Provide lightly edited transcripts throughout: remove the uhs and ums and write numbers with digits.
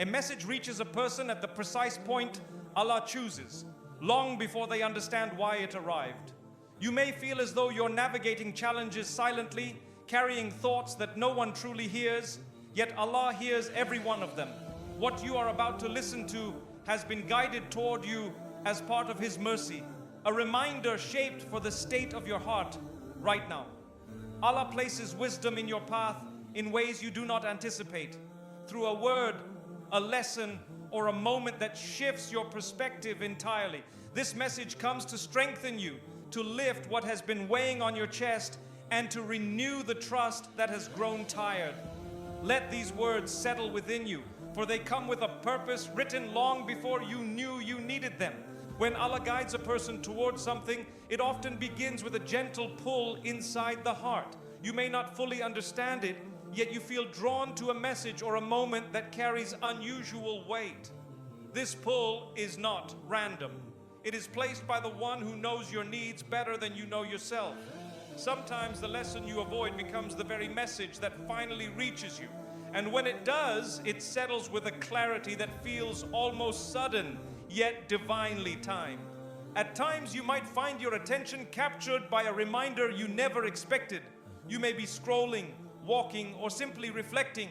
A message reaches a person at the precise point Allah chooses, long before they understand why it arrived. You may feel as though you're navigating challenges silently, carrying thoughts that no one truly hears, yet Allah hears every one of them. What you are about to listen to has been guided toward you as part of His mercy, a reminder shaped for the state of your heart right now. Allah places wisdom in your path in ways you do not anticipate, through a word, a lesson, or a moment that shifts your perspective entirely. This message comes to strengthen you, to lift what has been weighing on your chest, and to renew the trust that has grown tired. Let these words settle within you, for they come with a purpose written long before you knew you needed them. When Allah guides a person towards something, it often begins with a gentle pull inside the heart. You may not fully understand it, yet you feel drawn to a message or a moment that carries unusual weight. This pull is not random. It is placed by the one who knows your needs better than you know yourself. Sometimes the lesson you avoid becomes the very message that finally reaches you. And when it does, it settles with a clarity that feels almost sudden, yet divinely timed. At times you might find your attention captured by a reminder you never expected. You may be scrolling, walking, or simply reflecting,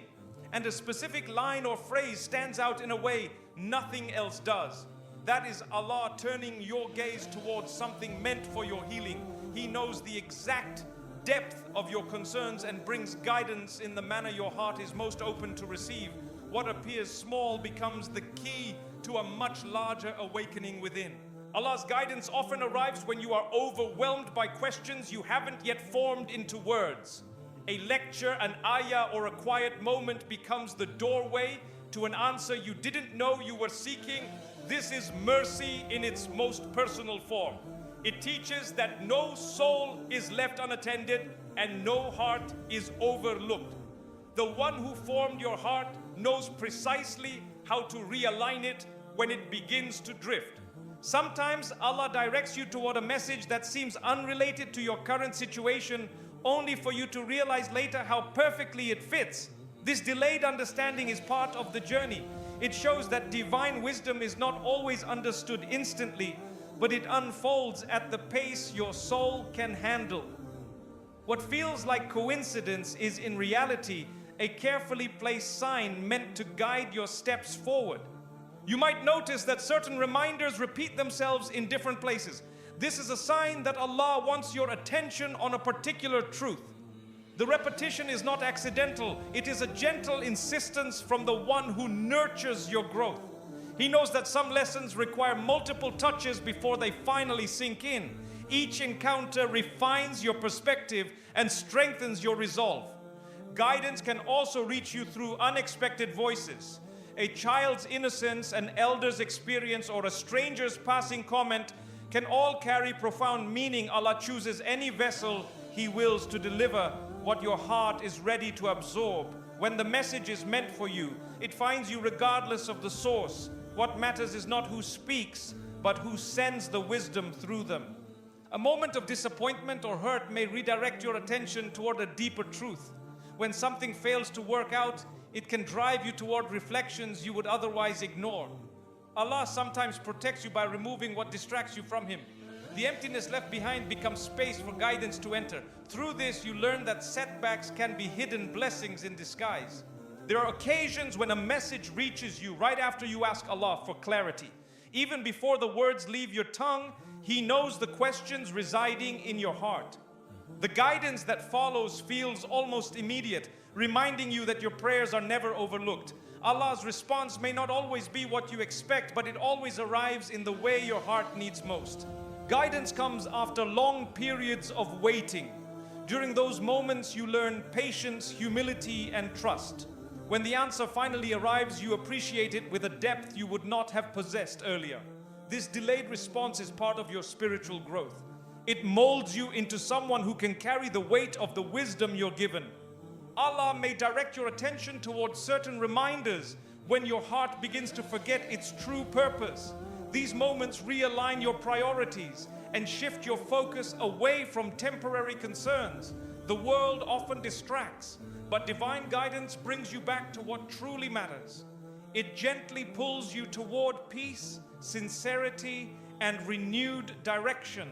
and a specific line or phrase stands out in a way nothing else does. That is Allah turning your gaze towards something meant for your healing. He knows the exact depth of your concerns and brings guidance in the manner your heart is most open to receive. What appears small becomes the key to a much larger awakening within. Allah's guidance often arrives when you are overwhelmed by questions you haven't yet formed into words. A lecture, an ayah, or a quiet moment becomes the doorway to an answer you didn't know you were seeking. This is mercy in its most personal form. It teaches that no soul is left unattended and no heart is overlooked. The one who formed your heart knows precisely how to realign it when it begins to drift. Sometimes Allah directs you toward a message that seems unrelated to your current situation, only for you to realize later how perfectly it fits. This delayed understanding is part of the journey. It shows that divine wisdom is not always understood instantly, but it unfolds at the pace your soul can handle. What feels like coincidence is in reality a carefully placed sign meant to guide your steps forward. You might notice that certain reminders repeat themselves in different places. This is a sign that Allah wants your attention on a particular truth. The repetition is not accidental. It is a gentle insistence from the one who nurtures your growth. He knows that some lessons require multiple touches before they finally sink in. Each encounter refines your perspective and strengthens your resolve. Guidance can also reach you through unexpected voices. A child's innocence, an elder's experience, or a stranger's passing comment can all carry profound meaning. Allah chooses any vessel He wills to deliver what your heart is ready to absorb. When the message is meant for you, it finds you regardless of the source. What matters is not who speaks, but who sends the wisdom through them. A moment of disappointment or hurt may redirect your attention toward a deeper truth. When something fails to work out, it can drive you toward reflections you would otherwise ignore. Allah sometimes protects you by removing what distracts you from Him. The emptiness left behind becomes space for guidance to enter. Through this, you learn that setbacks can be hidden blessings in disguise. There are occasions when a message reaches you right after you ask Allah for clarity. Even before the words leave your tongue, He knows the questions residing in your heart. The guidance that follows feels almost immediate, reminding you that your prayers are never overlooked. Allah's response may not always be what you expect, but it always arrives in the way your heart needs most. Guidance comes after long periods of waiting. During those moments, you learn patience, humility, and trust. When the answer finally arrives, you appreciate it with a depth you would not have possessed earlier. This delayed response is part of your spiritual growth. It molds you into someone who can carry the weight of the wisdom you're given. Allah may direct your attention towards certain reminders when your heart begins to forget its true purpose. These moments realign your priorities and shift your focus away from temporary concerns. The world often distracts, but divine guidance brings you back to what truly matters. It gently pulls you toward peace, sincerity, and renewed direction.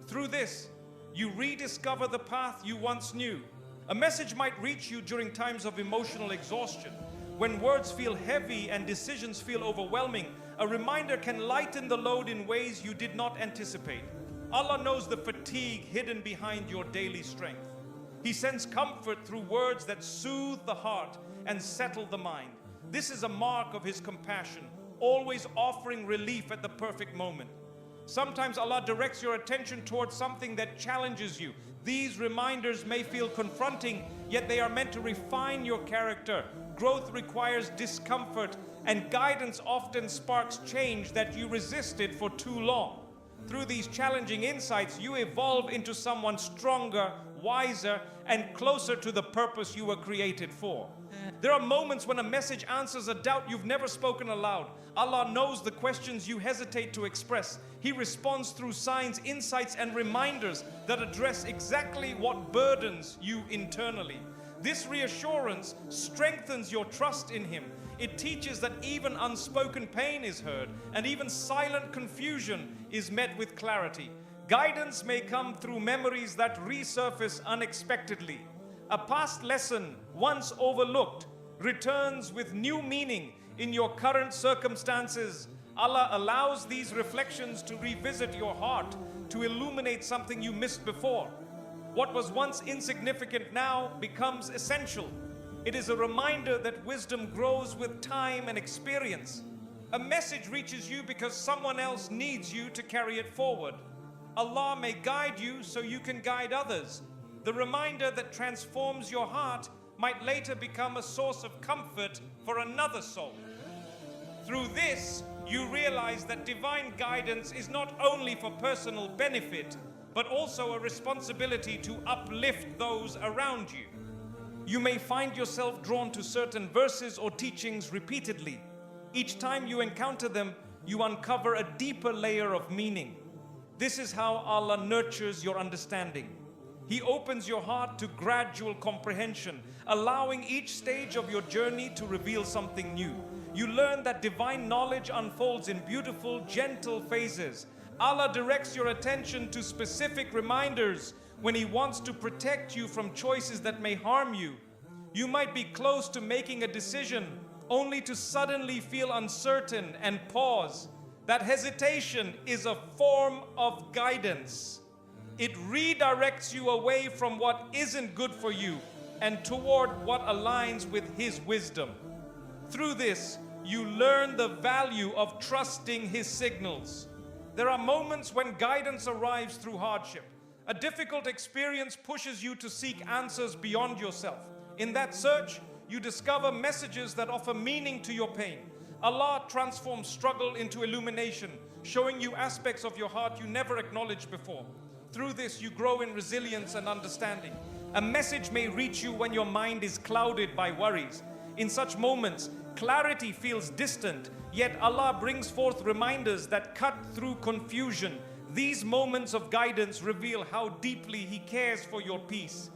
Through this, you rediscover the path you once knew. A message might reach you during times of emotional exhaustion, when words feel heavy and decisions feel overwhelming. A reminder can lighten the load in ways you did not anticipate. Allah knows the fatigue hidden behind your daily strength. He sends comfort through words that soothe the heart and settle the mind. This is a mark of His compassion, always offering relief at the perfect moment. Sometimes Allah directs your attention towards something that challenges you. These reminders may feel confronting, yet they are meant to refine your character. Growth requires discomfort, and guidance often sparks change that you resisted for too long. Through these challenging insights, you evolve into someone stronger, wiser, and closer to the purpose you were created for. There are moments when a message answers a doubt you've never spoken aloud. Allah knows the questions you hesitate to express. He responds through signs, insights, and reminders that address exactly what burdens you internally. This reassurance strengthens your trust in Him. It teaches that even unspoken pain is heard, and even silent confusion is met with clarity. Guidance may come through memories that resurface unexpectedly. A past lesson, once overlooked, returns with new meaning in your current circumstances. Allah allows these reflections to revisit your heart, to illuminate something you missed before. What was once insignificant now becomes essential. It is a reminder that wisdom grows with time and experience. A message reaches you because someone else needs you to carry it forward. Allah may guide you so you can guide others. The reminder that transforms your heart might later become a source of comfort for another soul. Through this, you realize that divine guidance is not only for personal benefit, but also a responsibility to uplift those around you. You may find yourself drawn to certain verses or teachings repeatedly. Each time you encounter them, you uncover a deeper layer of meaning. This is how Allah nurtures your understanding. He opens your heart to gradual comprehension, allowing each stage of your journey to reveal something new. You learn that divine knowledge unfolds in beautiful, gentle phases. Allah directs your attention to specific reminders when He wants to protect you from choices that may harm you. You might be close to making a decision, only to suddenly feel uncertain and pause. That hesitation is a form of guidance. It redirects you away from what isn't good for you and toward what aligns with His wisdom. Through this, you learn the value of trusting His signals. There are moments when guidance arrives through hardship. A difficult experience pushes you to seek answers beyond yourself. In that search, you discover messages that offer meaning to your pain. Allah transforms struggle into illumination, showing you aspects of your heart you never acknowledged before. Through this, you grow in resilience and understanding. A message may reach you when your mind is clouded by worries. In such moments, clarity feels distant, yet Allah brings forth reminders that cut through confusion. These moments of guidance reveal how deeply He cares for your peace.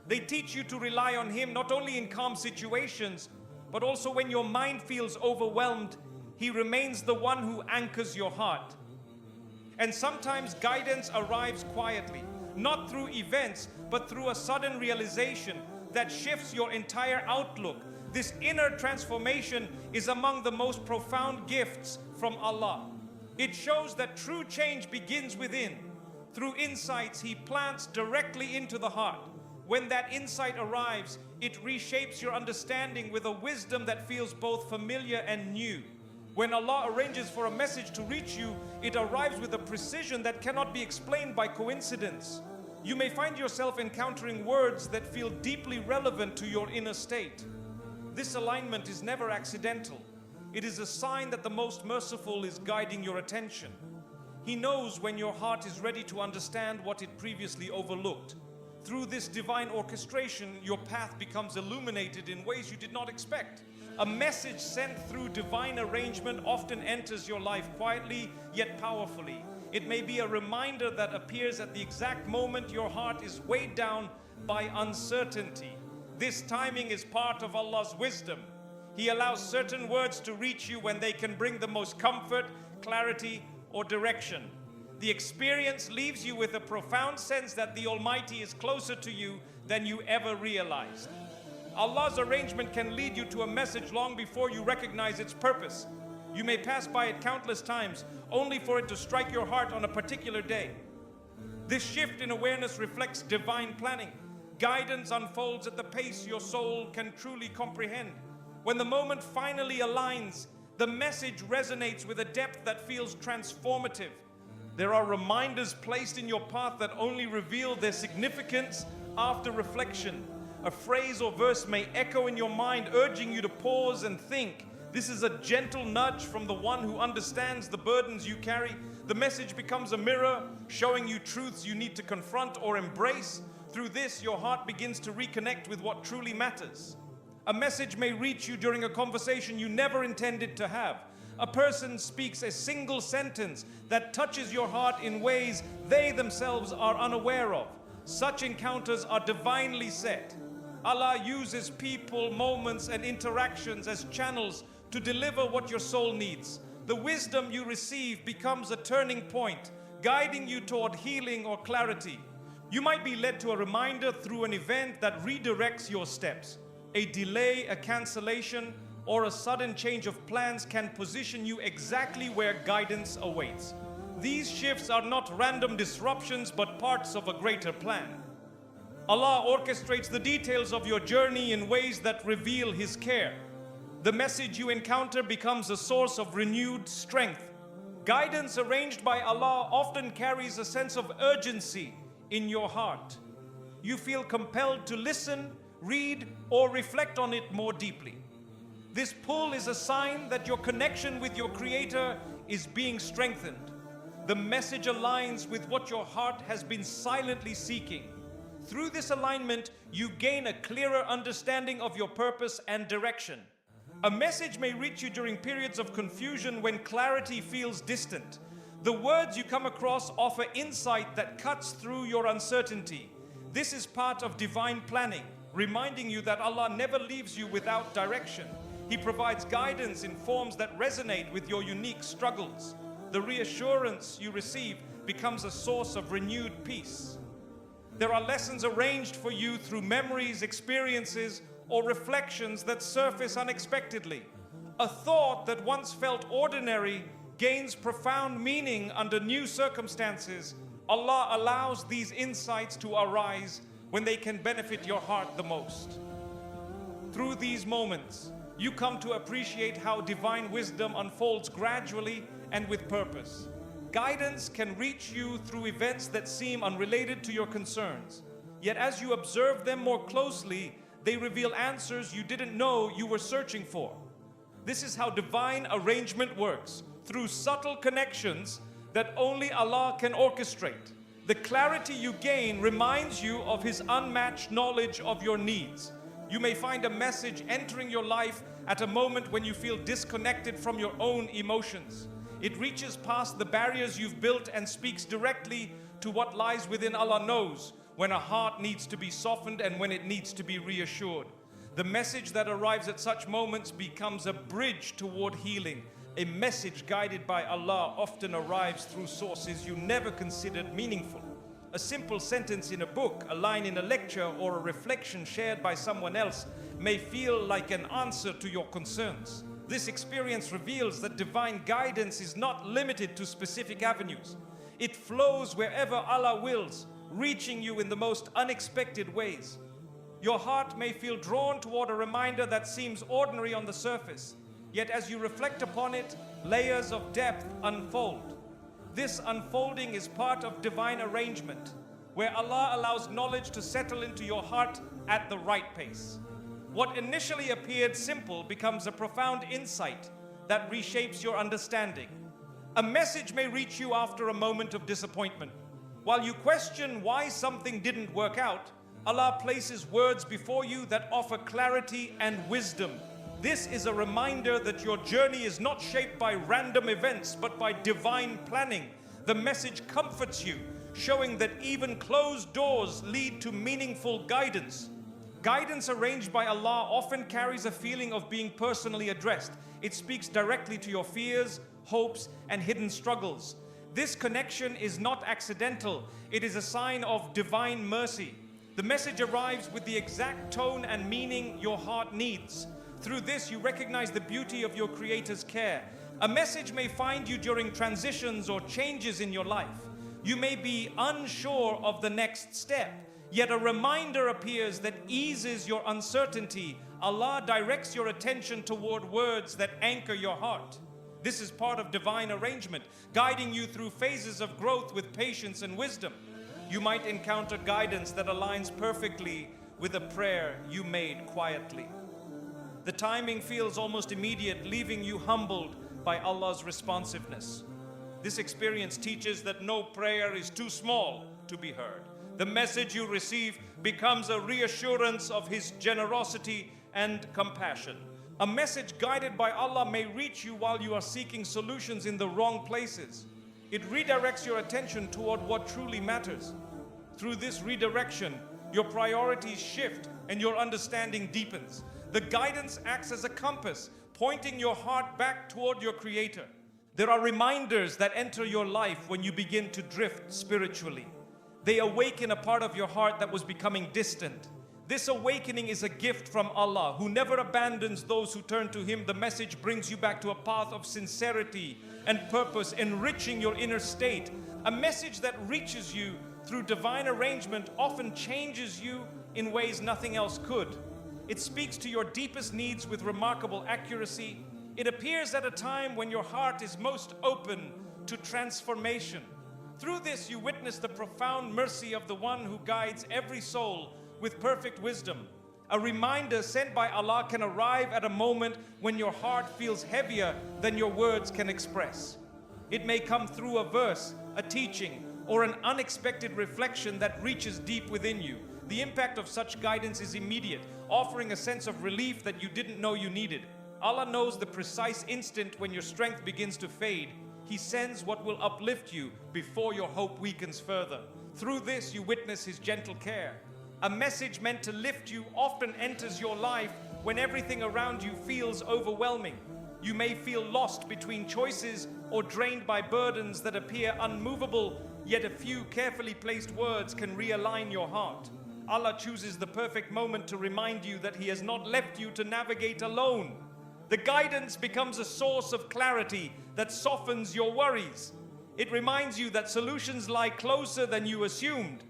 They teach you to rely on Him not only in calm situations, but also when your mind feels overwhelmed. He remains the one who anchors your heart. And sometimes guidance arrives quietly, not through events, but through a sudden realization that shifts your entire outlook. This inner transformation is among the most profound gifts from Allah. It shows that true change begins within. Through insights He plants directly into the heart. When that insight arrives, it reshapes your understanding with a wisdom that feels both familiar and new. When Allah arranges for a message to reach you, it arrives with a precision that cannot be explained by coincidence. You may find yourself encountering words that feel deeply relevant to your inner state. This alignment is never accidental. It is a sign that the Most Merciful is guiding your attention. He knows when your heart is ready to understand what it previously overlooked. Through this divine orchestration, your path becomes illuminated in ways you did not expect. A message sent through divine arrangement often enters your life quietly yet powerfully. It may be a reminder that appears at the exact moment your heart is weighed down by uncertainty. This timing is part of Allah's wisdom. He allows certain words to reach you when they can bring the most comfort, clarity, or direction. The experience leaves you with a profound sense that the Almighty is closer to you than you ever realized. Allah's arrangement can lead you to a message long before you recognize its purpose. You may pass by it countless times, only for it to strike your heart on a particular day. This shift in awareness reflects divine planning. Guidance unfolds at the pace your soul can truly comprehend. When the moment finally aligns, the message resonates with a depth that feels transformative. There are reminders placed in your path that only reveal their significance after reflection. A phrase or verse may echo in your mind, urging you to pause and think. This is a gentle nudge from the one who understands the burdens you carry. The message becomes a mirror, showing you truths you need to confront or embrace. Through this, your heart begins to reconnect with what truly matters. A message may reach you during a conversation you never intended to have. A person speaks a single sentence that touches your heart in ways they themselves are unaware of. Such encounters are divinely set. Allah uses people, moments, and interactions as channels to deliver what your soul needs. The wisdom you receive becomes a turning point, guiding you toward healing or clarity. You might be led to a reminder through an event that redirects your steps. A delay, a cancellation, or a sudden change of plans can position you exactly where guidance awaits. These shifts are not random disruptions, but parts of a greater plan. Allah orchestrates the details of your journey in ways that reveal His care. The message you encounter becomes a source of renewed strength. Guidance arranged by Allah often carries a sense of urgency in your heart. You feel compelled to listen, read, or reflect on it more deeply. This pull is a sign that your connection with your Creator is being strengthened. The message aligns with what your heart has been silently seeking. Through this alignment, you gain a clearer understanding of your purpose and direction. A message may reach you during periods of confusion when clarity feels distant. The words you come across offer insight that cuts through your uncertainty. This is part of divine planning, reminding you that Allah never leaves you without direction. He provides guidance in forms that resonate with your unique struggles. The reassurance you receive becomes a source of renewed peace. There are lessons arranged for you through memories, experiences, or reflections that surface unexpectedly. A thought that once felt ordinary gains profound meaning under new circumstances. Allah allows these insights to arise when they can benefit your heart the most. Through these moments, you come to appreciate how divine wisdom unfolds gradually and with purpose. Guidance can reach you through events that seem unrelated to your concerns. Yet as you observe them more closely, they reveal answers you didn't know you were searching for. This is how divine arrangement works, through subtle connections that only Allah can orchestrate. The clarity you gain reminds you of His unmatched knowledge of your needs. You may find a message entering your life at a moment when you feel disconnected from your own emotions. It reaches past the barriers you've built and speaks directly to what lies within. Allah knows when a heart needs to be softened and when it needs to be reassured. The message that arrives at such moments becomes a bridge toward healing. A message guided by Allah often arrives through sources you never considered meaningful. A simple sentence in a book, a line in a lecture, or a reflection shared by someone else may feel like an answer to your concerns. This experience reveals that divine guidance is not limited to specific avenues. It flows wherever Allah wills, reaching you in the most unexpected ways. Your heart may feel drawn toward a reminder that seems ordinary on the surface, yet as you reflect upon it, layers of depth unfold. This unfolding is part of divine arrangement, where Allah allows knowledge to settle into your heart at the right pace. What initially appeared simple becomes a profound insight that reshapes your understanding. A message may reach you after a moment of disappointment. While you question why something didn't work out, Allah places words before you that offer clarity and wisdom. This is a reminder that your journey is not shaped by random events, but by divine planning. The message comforts you, showing that even closed doors lead to meaningful guidance. Guidance arranged by Allah often carries a feeling of being personally addressed. It speaks directly to your fears, hopes, and hidden struggles. This connection is not accidental. It is a sign of divine mercy. The message arrives with the exact tone and meaning your heart needs. Through this, you recognize the beauty of your Creator's care. A message may find you during transitions or changes in your life. You may be unsure of the next step, yet a reminder appears that eases your uncertainty. Allah directs your attention toward words that anchor your heart. This is part of divine arrangement, guiding you through phases of growth with patience and wisdom. You might encounter guidance that aligns perfectly with a prayer you made quietly. The timing feels almost immediate, leaving you humbled by Allah's responsiveness. This experience teaches that no prayer is too small to be heard. The message you receive becomes a reassurance of His generosity and compassion. A message guided by Allah may reach you while you are seeking solutions in the wrong places. It redirects your attention toward what truly matters. Through this redirection, your priorities shift and your understanding deepens. The guidance acts as a compass, pointing your heart back toward your Creator. There are reminders that enter your life when you begin to drift spiritually. They awaken a part of your heart that was becoming distant. This awakening is a gift from Allah, who never abandons those who turn to Him. The message brings you back to a path of sincerity and purpose, enriching your inner state. A message that reaches you through divine arrangement often changes you in ways nothing else could. It speaks to your deepest needs with remarkable accuracy. It appears at a time when your heart is most open to transformation. Through this, you witness the profound mercy of the One who guides every soul with perfect wisdom. A reminder sent by Allah can arrive at a moment when your heart feels heavier than your words can express. It may come through a verse, a teaching, or an unexpected reflection that reaches deep within you. The impact of such guidance is immediate, offering a sense of relief that you didn't know you needed. Allah knows the precise instant when your strength begins to fade. He sends what will uplift you before your hope weakens further. Through this, you witness His gentle care. A message meant to lift you often enters your life when everything around you feels overwhelming. You may feel lost between choices or drained by burdens that appear unmovable, yet a few carefully placed words can realign your heart. Allah chooses the perfect moment to remind you that He has not left you to navigate alone. The guidance becomes a source of clarity that softens your worries. It reminds you that solutions lie closer than you assumed.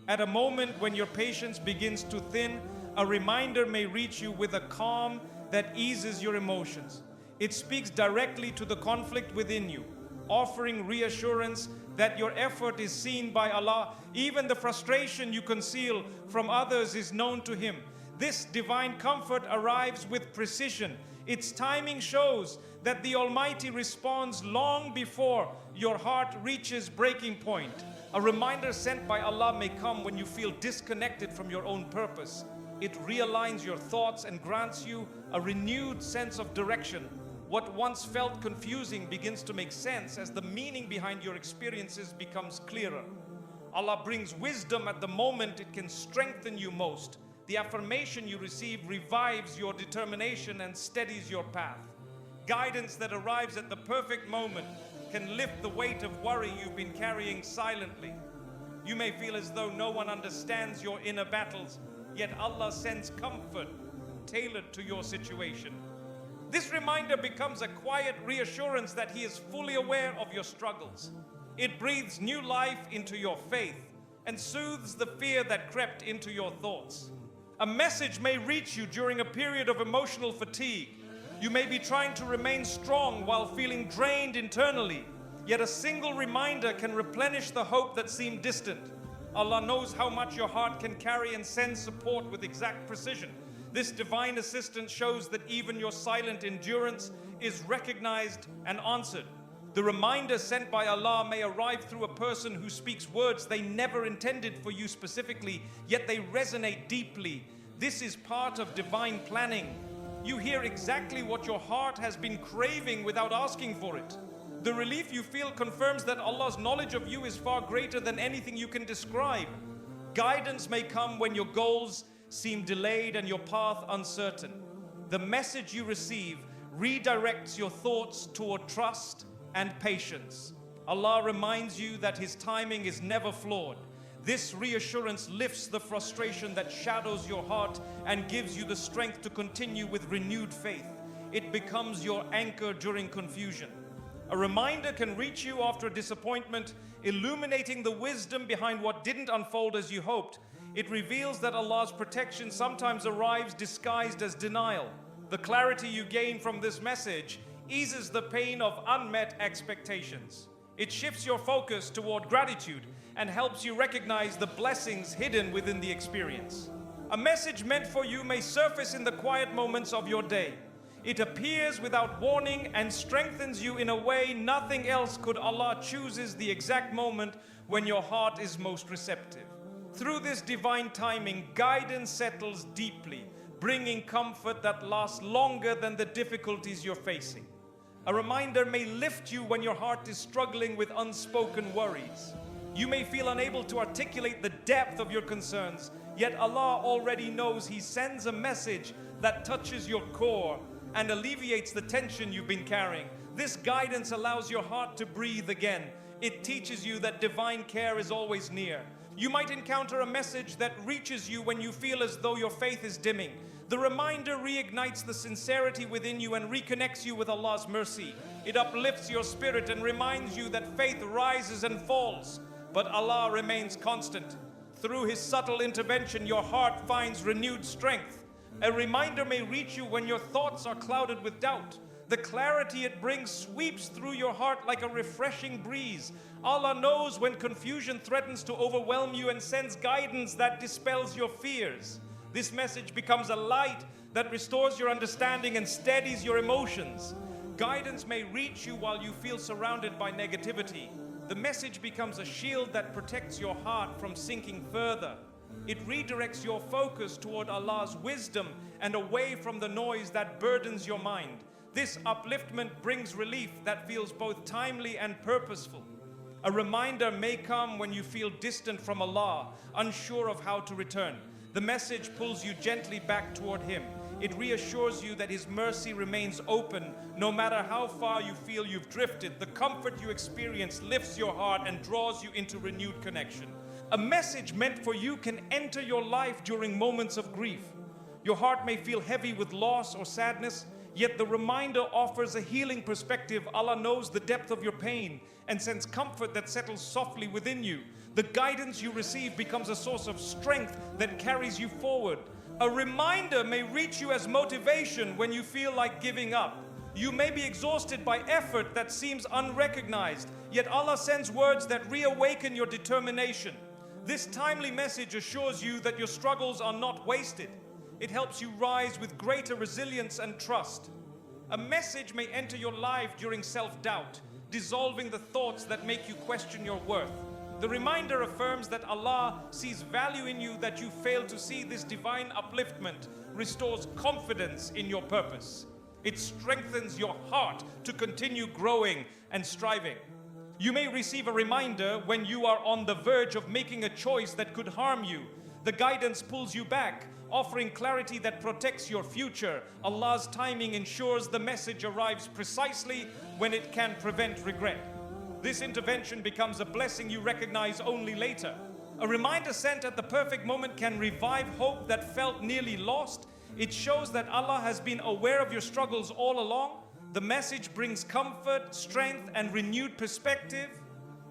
At a moment when your patience begins to thin, a reminder may reach you with a calm that eases your emotions. It speaks directly to the conflict within you, offering reassurance that your effort is seen by Allah. Even the frustration you conceal from others is known to Him. This divine comfort arrives with precision. Its timing shows that the Almighty responds long before your heart reaches breaking point. A reminder sent by Allah may come when you feel disconnected from your own purpose. It realigns your thoughts and grants you a renewed sense of direction. What once felt confusing begins to make sense as the meaning behind your experiences becomes clearer. Allah brings wisdom at the moment it can strengthen you most. The affirmation you receive revives your determination and steadies your path. Guidance that arrives at the perfect moment can lift the weight of worry you've been carrying silently. You may feel as though no one understands your inner battles, yet Allah sends comfort tailored to your situation. This reminder becomes a quiet reassurance that He is fully aware of your struggles. It breathes new life into your faith and soothes the fear that crept into your thoughts. A message may reach you during a period of emotional fatigue. You may be trying to remain strong while feeling drained internally, yet a single reminder can replenish the hope that seemed distant. Allah knows how much your heart can carry and sends support with exact precision. This divine assistance shows that even your silent endurance is recognized and answered. The reminder sent by Allah may arrive through a person who speaks words they never intended for you specifically, yet they resonate deeply. This is part of divine planning. You hear exactly what your heart has been craving without asking for it. The relief you feel confirms that Allah's knowledge of you is far greater than anything you can describe. Guidance may come when your goals seem delayed and your path uncertain. The message you receive redirects your thoughts toward trust and patience. Allah reminds you that His timing is never flawed. This reassurance lifts the frustration that shadows your heart and gives you the strength to continue with renewed faith. It becomes your anchor during confusion. A reminder can reach you after a disappointment, illuminating the wisdom behind what didn't unfold as you hoped. It reveals that Allah's protection sometimes arrives disguised as denial. The clarity you gain from this message eases the pain of unmet expectations. It shifts your focus toward gratitude and helps you recognize the blessings hidden within the experience. A message meant for you may surface in the quiet moments of your day. It appears without warning and strengthens you in a way nothing else could. Allah chooses the exact moment when your heart is most receptive. Through this divine timing, guidance settles deeply, bringing comfort that lasts longer than the difficulties you're facing. A reminder may lift you when your heart is struggling with unspoken worries. You may feel unable to articulate the depth of your concerns, yet Allah already knows. He sends a message that touches your core and alleviates the tension you've been carrying. This guidance allows your heart to breathe again. It teaches you that divine care is always near. You might encounter a message that reaches you when you feel as though your faith is dimming. The reminder reignites the sincerity within you and reconnects you with Allah's mercy. It uplifts your spirit and reminds you that faith rises and falls, but Allah remains constant. Through His subtle intervention, your heart finds renewed strength. A reminder may reach you when your thoughts are clouded with doubt. The clarity it brings sweeps through your heart like a refreshing breeze. Allah knows when confusion threatens to overwhelm you and sends guidance that dispels your fears. This message becomes a light that restores your understanding and steadies your emotions. Guidance may reach you while you feel surrounded by negativity. The message becomes a shield that protects your heart from sinking further. It redirects your focus toward Allah's wisdom and away from the noise that burdens your mind. This upliftment brings relief that feels both timely and purposeful. A reminder may come when you feel distant from Allah, unsure of how to return. The message pulls you gently back toward Him. It reassures you that His mercy remains open no matter how far you feel you've drifted. The comfort you experience lifts your heart and draws you into renewed connection. A message meant for you can enter your life during moments of grief. Your heart may feel heavy with loss or sadness, yet the reminder offers a healing perspective. Allah knows the depth of your pain and sends comfort that settles softly within you. The guidance you receive becomes a source of strength that carries you forward. A reminder may reach you as motivation when you feel like giving up. You may be exhausted by effort that seems unrecognized, yet Allah sends words that reawaken your determination. This timely message assures you that your struggles are not wasted. It helps you rise with greater resilience and trust. A message may enter your life during self-doubt, dissolving the thoughts that make you question your worth. The reminder affirms that Allah sees value in you that you fail to see. This divine upliftment restores confidence in your purpose. It strengthens your heart to continue growing and striving. You may receive a reminder when you are on the verge of making a choice that could harm you. The guidance pulls you back, offering clarity that protects your future. Allah's timing ensures the message arrives precisely when it can prevent regret. This intervention becomes a blessing you recognize only later. A reminder sent at the perfect moment can revive hope that felt nearly lost. It shows that Allah has been aware of your struggles all along. The message brings comfort, strength, and renewed perspective.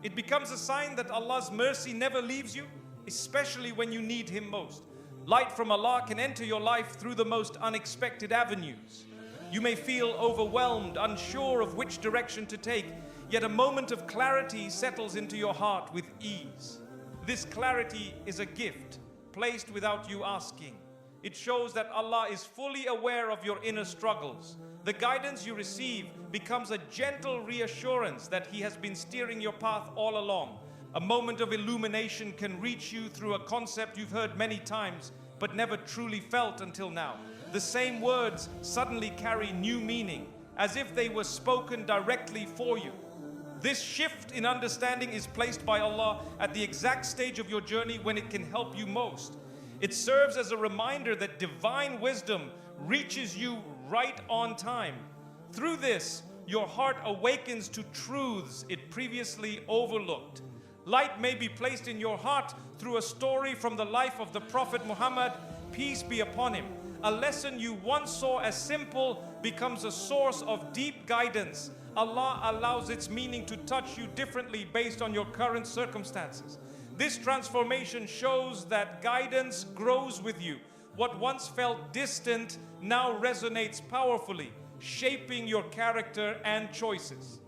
It becomes a sign that Allah's mercy never leaves you, especially when you need Him most. Light from Allah can enter your life through the most unexpected avenues. You may feel overwhelmed, unsure of which direction to take, yet a moment of clarity settles into your heart with ease. This clarity is a gift placed without you asking. It shows that Allah is fully aware of your inner struggles. The guidance you receive becomes a gentle reassurance that He has been steering your path all along. A moment of illumination can reach you through a concept you've heard many times but never truly felt until now. The same words suddenly carry new meaning, as if they were spoken directly for you. This shift in understanding is placed by Allah at the exact stage of your journey when it can help you most. It serves as a reminder that divine wisdom reaches you right on time. Through this, your heart awakens to truths it previously overlooked. Light may be placed in your heart through a story from the life of the Prophet Muhammad, peace be upon him. A lesson you once saw as simple becomes a source of deep guidance. Allah allows its meaning to touch you differently based on your current circumstances. This transformation shows that guidance grows with you. What once felt distant now resonates powerfully, shaping your character and choices.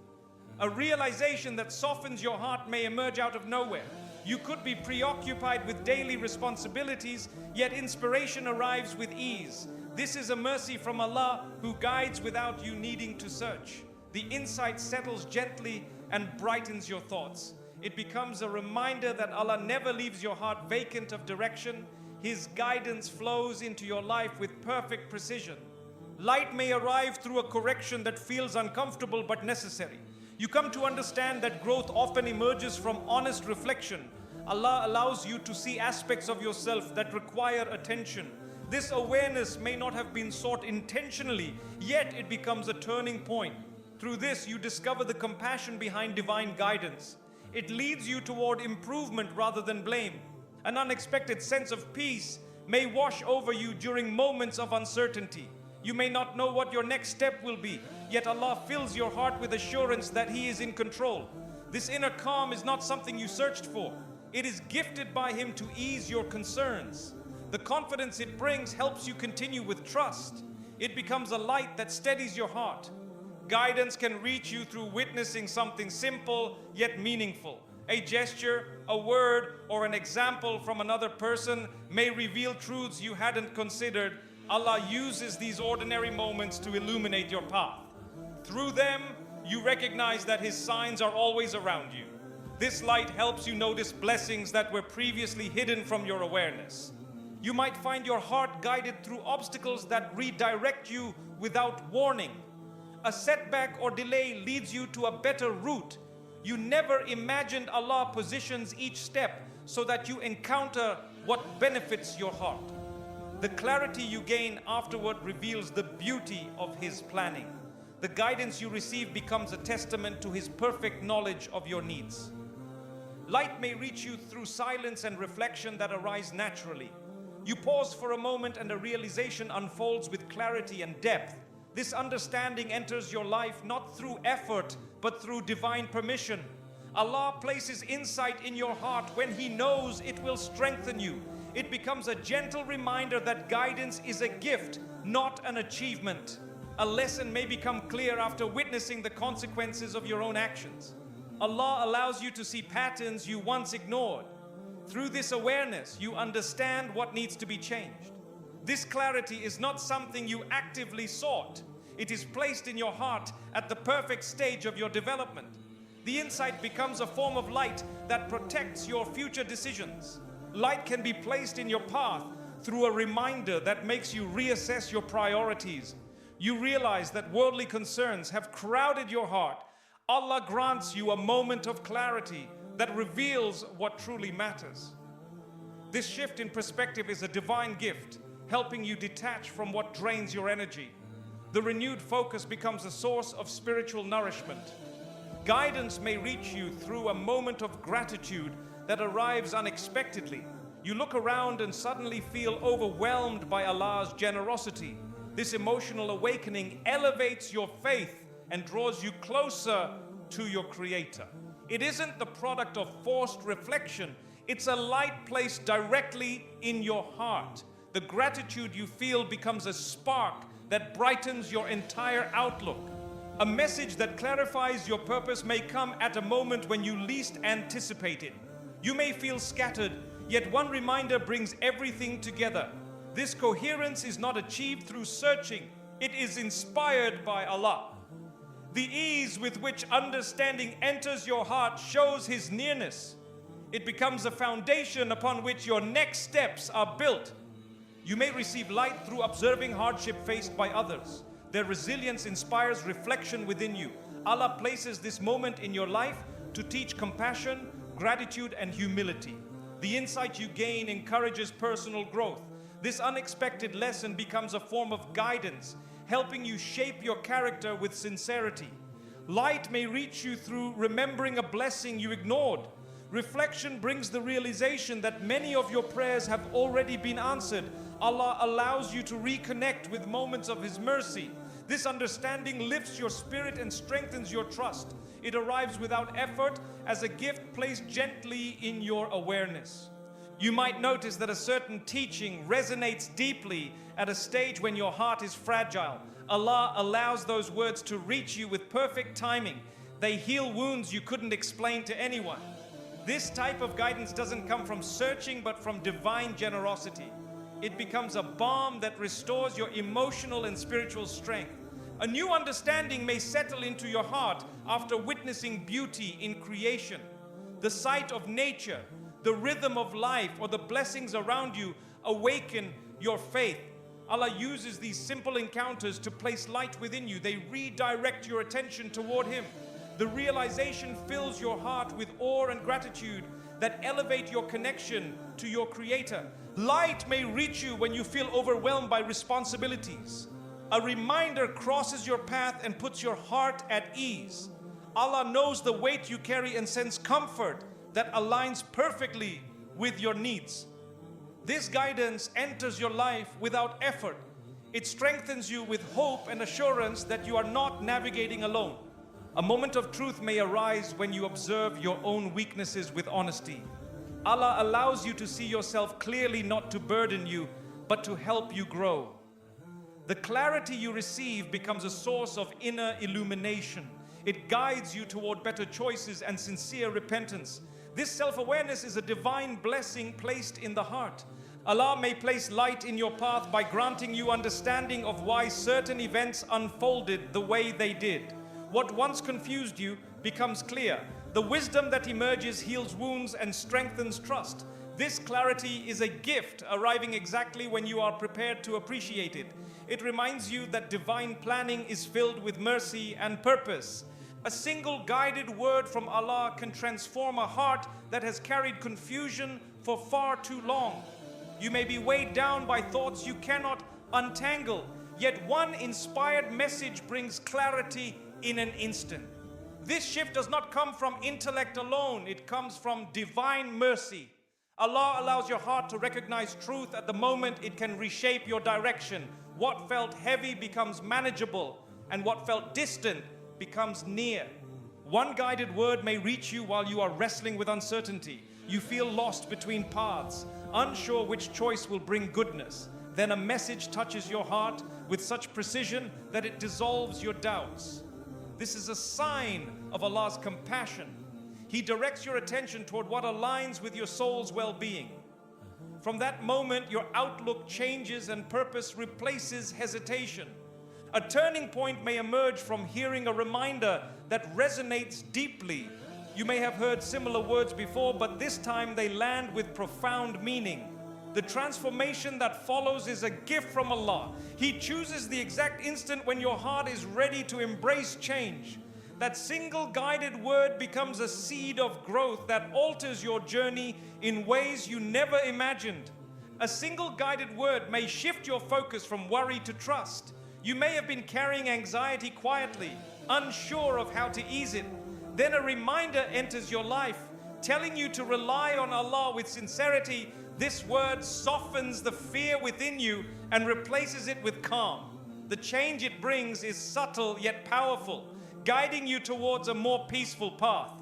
A realization that softens your heart may emerge out of nowhere. You could be preoccupied with daily responsibilities, yet inspiration arrives with ease. This is a mercy from Allah who guides without you needing to search. The insight settles gently and brightens your thoughts. It becomes a reminder that Allah never leaves your heart vacant of direction. His guidance flows into your life with perfect precision. Light may arrive through a correction that feels uncomfortable but necessary. You come to understand that growth often emerges from honest reflection. Allah allows you to see aspects of yourself that require attention. This awareness may not have been sought intentionally, yet it becomes a turning point. Through this, you discover the compassion behind divine guidance. It leads you toward improvement rather than blame. An unexpected sense of peace may wash over you during moments of uncertainty. You may not know what your next step will be, yet Allah fills your heart with assurance that He is in control. This inner calm is not something you searched for. It is gifted by Him to ease your concerns. The confidence it brings helps you continue with trust. It becomes a light that steadies your heart. Guidance can reach you through witnessing something simple yet meaningful. A gesture, a word, or an example from another person may reveal truths you hadn't considered. Allah uses these ordinary moments to illuminate your path. Through them, you recognize that His signs are always around you. This light helps you notice blessings that were previously hidden from your awareness. You might find your heart guided through obstacles that redirect you without warning. A setback or delay leads you to a better route. You never imagined. Allah positions each step so that you encounter what benefits your heart. The clarity you gain afterward reveals the beauty of His planning. The guidance you receive becomes a testament to His perfect knowledge of your needs. Light may reach you through silence and reflection that arise naturally. You pause for a moment and a realization unfolds with clarity and depth. This understanding enters your life not through effort, but through divine permission. Allah places insight in your heart when He knows it will strengthen you. It becomes a gentle reminder that guidance is a gift, not an achievement. A lesson may become clear after witnessing the consequences of your own actions. Allah allows you to see patterns you once ignored. Through this awareness, you understand what needs to be changed. This clarity is not something you actively sought. It is placed in your heart at the perfect stage of your development. The insight becomes a form of light that protects your future decisions. Light can be placed in your path through a reminder that makes you reassess your priorities. You realize that worldly concerns have crowded your heart. Allah grants you a moment of clarity that reveals what truly matters. This shift in perspective is a divine gift, helping you detach from what drains your energy. The renewed focus becomes a source of spiritual nourishment. Guidance may reach you through a moment of gratitude that arrives unexpectedly. You look around and suddenly feel overwhelmed by Allah's generosity. This emotional awakening elevates your faith and draws you closer to your Creator. It isn't the product of forced reflection. It's a light placed directly in your heart. The gratitude you feel becomes a spark that brightens your entire outlook. A message that clarifies your purpose may come at a moment when you least anticipate it. You may feel scattered, yet one reminder brings everything together. This coherence is not achieved through searching. It is inspired by Allah. The ease with which understanding enters your heart shows His nearness. It becomes a foundation upon which your next steps are built. You may receive light through observing hardship faced by others. Their resilience inspires reflection within you. Allah places this moment in your life to teach compassion, gratitude, and humility. The insight you gain encourages personal growth. This unexpected lesson becomes a form of guidance, helping you shape your character with sincerity. Light may reach you through remembering a blessing you ignored. Reflection brings the realization that many of your prayers have already been answered. Allah allows you to reconnect with moments of His mercy. This understanding lifts your spirit and strengthens your trust. It arrives without effort as a gift placed gently in your awareness. You might notice that a certain teaching resonates deeply at a stage when your heart is fragile. Allah allows those words to reach you with perfect timing. They heal wounds you couldn't explain to anyone. This type of guidance doesn't come from searching, but from divine generosity. It becomes a balm that restores your emotional and spiritual strength. A new understanding may settle into your heart after witnessing beauty in creation. The sight of nature, the rhythm of life, or the blessings around you awaken your faith. Allah uses these simple encounters to place light within you. They redirect your attention toward Him. The realization fills your heart with awe and gratitude that elevate your connection to your Creator. Light may reach you when you feel overwhelmed by responsibilities. A reminder crosses your path and puts your heart at ease. Allah knows the weight you carry and sends comfort that aligns perfectly with your needs. This guidance enters your life without effort. It strengthens you with hope and assurance that you are not navigating alone. A moment of truth may arise when you observe your own weaknesses with honesty. Allah allows you to see yourself clearly, not to burden you, but to help you grow. The clarity you receive becomes a source of inner illumination. It guides you toward better choices and sincere repentance. This self-awareness is a divine blessing placed in the heart. Allah may place light in your path by granting you understanding of why certain events unfolded the way they did. What once confused you becomes clear. The wisdom that emerges heals wounds and strengthens trust. This clarity is a gift arriving exactly when you are prepared to appreciate it. It reminds you that divine planning is filled with mercy and purpose. A single guided word from Allah can transform a heart that has carried confusion for far too long. You may be weighed down by thoughts you cannot untangle, yet one inspired message brings clarity in an instant. This shift does not come from intellect alone, it comes from divine mercy. Allah allows your heart to recognize truth at the moment it can reshape your direction. What felt heavy becomes manageable, and what felt distant becomes near. One guided word may reach you while you are wrestling with uncertainty. You feel lost between paths, unsure which choice will bring goodness. Then a message touches your heart with such precision that it dissolves your doubts. This is a sign of Allah's compassion. He directs your attention toward what aligns with your soul's well-being. From that moment, your outlook changes and purpose replaces hesitation. A turning point may emerge from hearing a reminder that resonates deeply. You may have heard similar words before, but this time they land with profound meaning. The transformation that follows is a gift from Allah. He chooses the exact instant when your heart is ready to embrace change. That single guided word becomes a seed of growth that alters your journey in ways you never imagined. A single guided word may shift your focus from worry to trust. You may have been carrying anxiety quietly, unsure of how to ease it. Then a reminder enters your life, telling you to rely on Allah with sincerity. This word softens the fear within you and replaces it with calm. The change it brings is subtle yet powerful, guiding you towards a more peaceful path.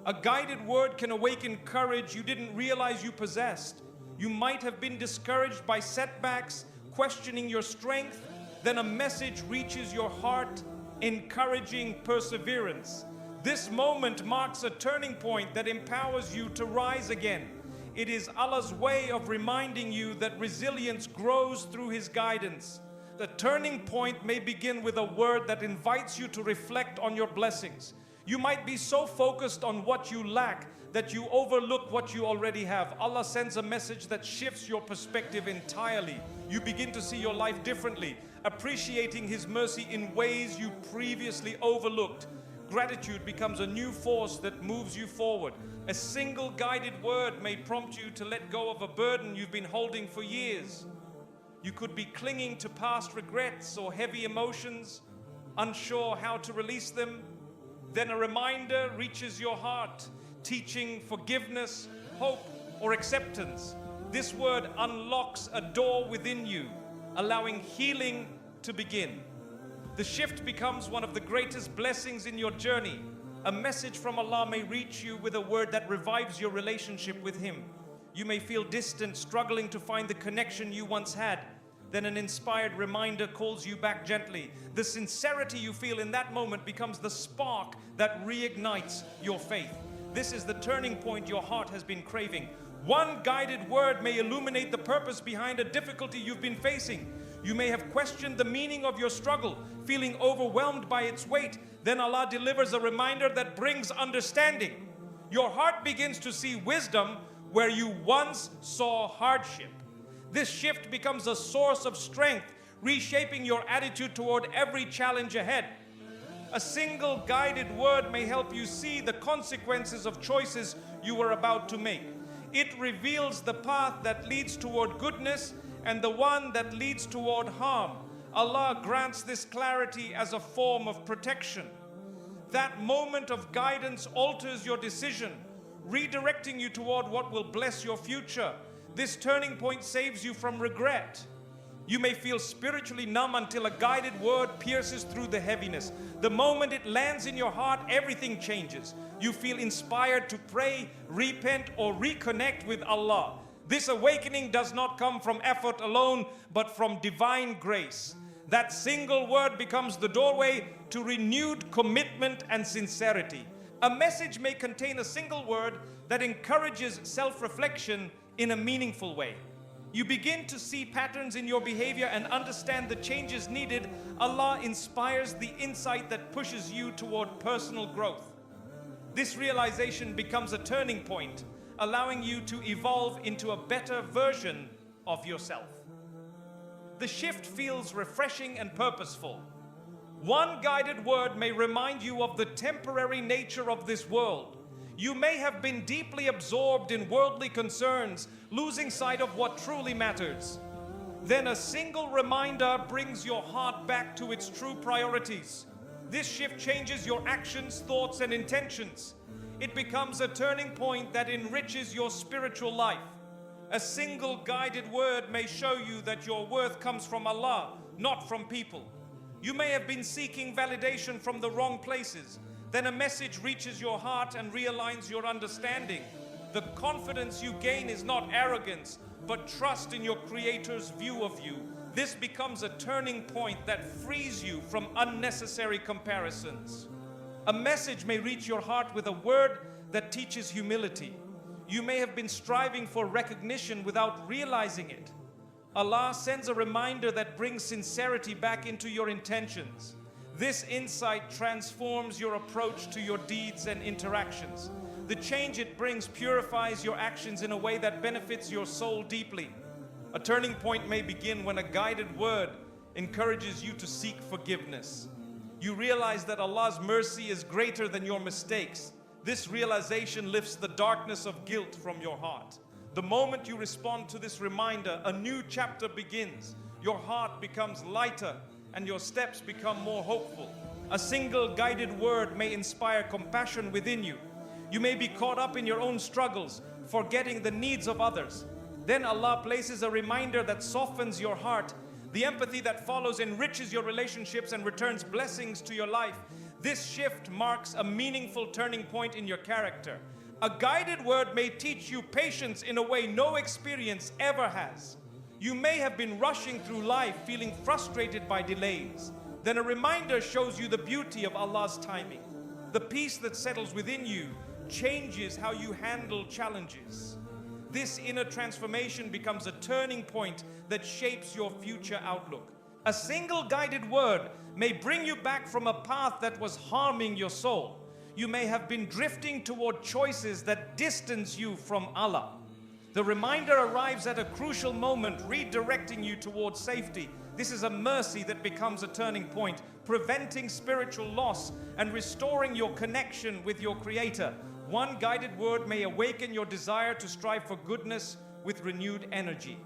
A guided word can awaken courage you didn't realize you possessed. You might have been discouraged by setbacks, questioning your strength. Then a message reaches your heart, encouraging perseverance. This moment marks a turning point that empowers you to rise again. It is Allah's way of reminding you that resilience grows through His guidance. The turning point may begin with a word that invites you to reflect on your blessings. You might be so focused on what you lack that you overlook what you already have. Allah sends a message that shifts your perspective entirely. You begin to see your life differently, appreciating His mercy in ways you previously overlooked. Gratitude becomes a new force that moves you forward. A single guided word may prompt you to let go of a burden you've been holding for years. You could be clinging to past regrets or heavy emotions, unsure how to release them. Then a reminder reaches your heart, teaching forgiveness, hope, or acceptance. This word unlocks a door within you, allowing healing to begin. The shift becomes one of the greatest blessings in your journey. A message from Allah may reach you with a word that revives your relationship with Him. You may feel distant, struggling to find the connection you once had. Then an inspired reminder calls you back gently. The sincerity you feel in that moment becomes the spark that reignites your faith. This is the turning point your heart has been craving. One guided word may illuminate the purpose behind a difficulty you've been facing. You may have questioned the meaning of your struggle, feeling overwhelmed by its weight. Then Allah delivers a reminder that brings understanding. Your heart begins to see wisdom where you once saw hardship. This shift becomes a source of strength, reshaping your attitude toward every challenge ahead. A single guided word may help you see the consequences of choices you were about to make. It reveals the path that leads toward goodness and the one that leads toward harm. Allah grants this clarity as a form of protection. That moment of guidance alters your decision, redirecting you toward what will bless your future. This turning point saves you from regret. You may feel spiritually numb until a guided word pierces through the heaviness. The moment it lands in your heart, everything changes. You feel inspired to pray, repent, or reconnect with Allah. This awakening does not come from effort alone, but from divine grace. That single word becomes the doorway to renewed commitment and sincerity. A message may contain a single word that encourages self-reflection in a meaningful way. You begin to see patterns in your behavior and understand the changes needed. Allah inspires the insight that pushes you toward personal growth. This realization becomes a turning point, allowing you to evolve into a better version of yourself. The shift feels refreshing and purposeful. One guided word may remind you of the temporary nature of this world. You may have been deeply absorbed in worldly concerns, losing sight of what truly matters. Then a single reminder brings your heart back to its true priorities. This shift changes your actions, thoughts, and intentions. It becomes a turning point that enriches your spiritual life. A single guided word may show you that your worth comes from Allah, not from people. You may have been seeking validation from the wrong places. Then a message reaches your heart and realigns your understanding. The confidence you gain is not arrogance, but trust in your Creator's view of you. This becomes a turning point that frees you from unnecessary comparisons. A message may reach your heart with a word that teaches humility. You may have been striving for recognition without realizing it. Allah sends a reminder that brings sincerity back into your intentions. This insight transforms your approach to your deeds and interactions. The change it brings purifies your actions in a way that benefits your soul deeply. A turning point may begin when a guided word encourages you to seek forgiveness. You realize that Allah's mercy is greater than your mistakes. This realization lifts the darkness of guilt from your heart. The moment you respond to this reminder, a new chapter begins. Your heart becomes lighter and your steps become more hopeful. A single guided word may inspire compassion within you. You may be caught up in your own struggles, forgetting the needs of others. Then Allah places a reminder that softens your heart. The empathy that follows enriches your relationships and returns blessings to your life. This shift marks a meaningful turning point in your character. A guided word may teach you patience in a way no experience ever has. You may have been rushing through life feeling frustrated by delays. Then a reminder shows you the beauty of Allah's timing. The peace that settles within you changes how you handle challenges. This inner transformation becomes a turning point that shapes your future outlook. A single guided word may bring you back from a path that was harming your soul. You may have been drifting toward choices that distance you from Allah. The reminder arrives at a crucial moment, redirecting you towards safety. This is a mercy that becomes a turning point, preventing spiritual loss and restoring your connection with your Creator. One guided word may awaken your desire to strive for goodness with renewed energy.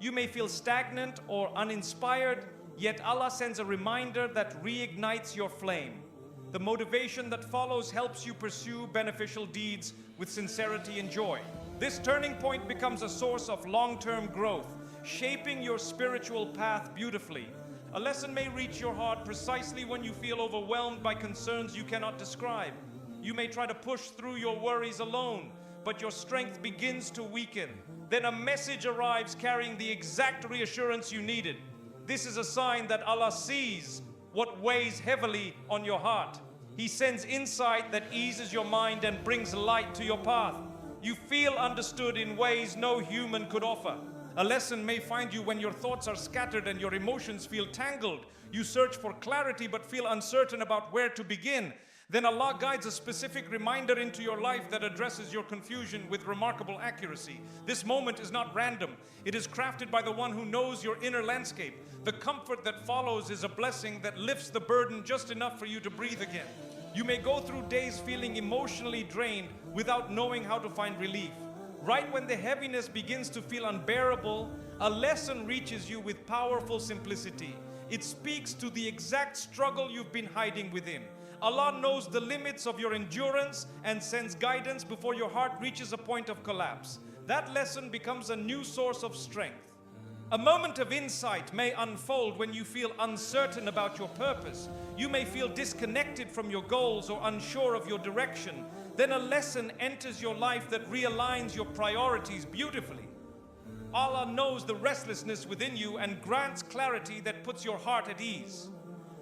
You may feel stagnant or uninspired, yet Allah sends a reminder that reignites your flame. The motivation that follows helps you pursue beneficial deeds with sincerity and joy. This turning point becomes a source of long-term growth, shaping your spiritual path beautifully. A lesson may reach your heart precisely when you feel overwhelmed by concerns you cannot describe. You may try to push through your worries alone, but your strength begins to weaken. Then a message arrives carrying the exact reassurance you needed. This is a sign that Allah sees what weighs heavily on your heart. He sends insight that eases your mind and brings light to your path. You feel understood in ways no human could offer. A lesson may find you when your thoughts are scattered and your emotions feel tangled. You search for clarity but feel uncertain about where to begin. Then Allah guides a specific reminder into your life that addresses your confusion with remarkable accuracy. This moment is not random. It is crafted by the one who knows your inner landscape. The comfort that follows is a blessing that lifts the burden just enough for you to breathe again. You may go through days feeling emotionally drained without knowing how to find relief. Right when the heaviness begins to feel unbearable, a lesson reaches you with powerful simplicity. It speaks to the exact struggle you've been hiding within. Allah knows the limits of your endurance and sends guidance before your heart reaches a point of collapse. That lesson becomes a new source of strength. A moment of insight may unfold when you feel uncertain about your purpose. You may feel disconnected from your goals or unsure of your direction. Then a lesson enters your life that realigns your priorities beautifully. Allah knows the restlessness within you and grants clarity that puts your heart at ease.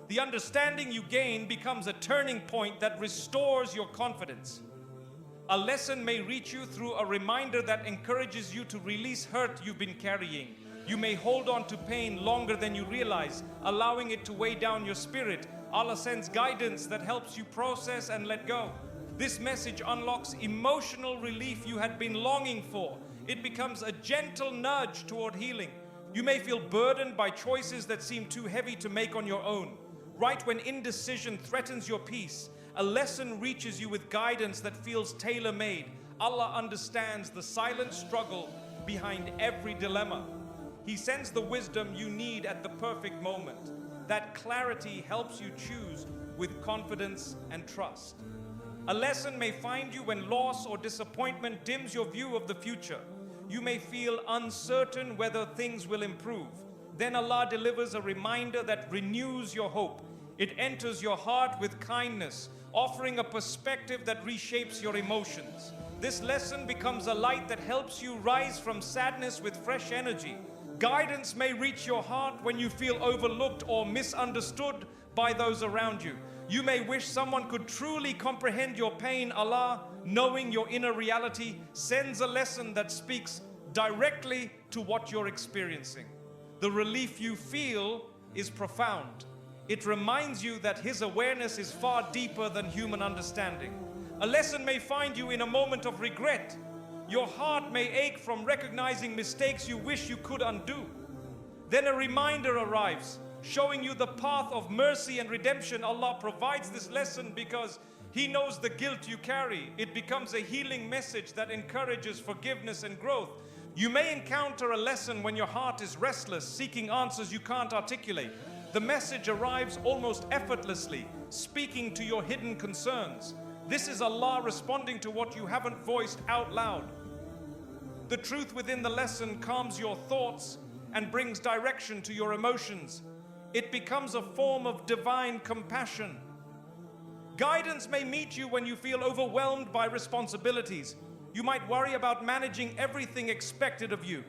The understanding you gain becomes a turning point that restores your confidence. A lesson may reach you through a reminder that encourages you to release hurt you've been carrying. You may hold on to pain longer than you realize, allowing it to weigh down your spirit. Allah sends guidance that helps you process and let go. This message unlocks emotional relief you had been longing for. It becomes a gentle nudge toward healing. You may feel burdened by choices that seem too heavy to make on your own. Right when indecision threatens your peace, a lesson reaches you with guidance that feels tailor-made. Allah understands the silent struggle behind every dilemma. He sends the wisdom you need at the perfect moment. That clarity helps you choose with confidence and trust. A lesson may find you when loss or disappointment dims your view of the future. You may feel uncertain whether things will improve. Then Allah delivers a reminder that renews your hope. It enters your heart with kindness, offering a perspective that reshapes your emotions. This lesson becomes a light that helps you rise from sadness with fresh energy. Guidance may reach your heart when you feel overlooked or misunderstood by those around you. You may wish someone could truly comprehend your pain. Allah, knowing your inner reality, sends a lesson that speaks directly to what you're experiencing. The relief you feel is profound. It reminds you that His awareness is far deeper than human understanding. A lesson may find you in a moment of regret. Your heart may ache from recognizing mistakes you wish you could undo. Then a reminder arrives, showing you the path of mercy and redemption. Allah provides this lesson because He knows the guilt you carry. It becomes a healing message that encourages forgiveness and growth. You may encounter a lesson when your heart is restless, seeking answers you can't articulate. The message arrives almost effortlessly, speaking to your hidden concerns. This is Allah responding to what you haven't voiced out loud. The truth within the lesson calms your thoughts and brings direction to your emotions. It becomes a form of divine compassion. Guidance may meet you when you feel overwhelmed by responsibilities. You might worry about managing everything expected of you.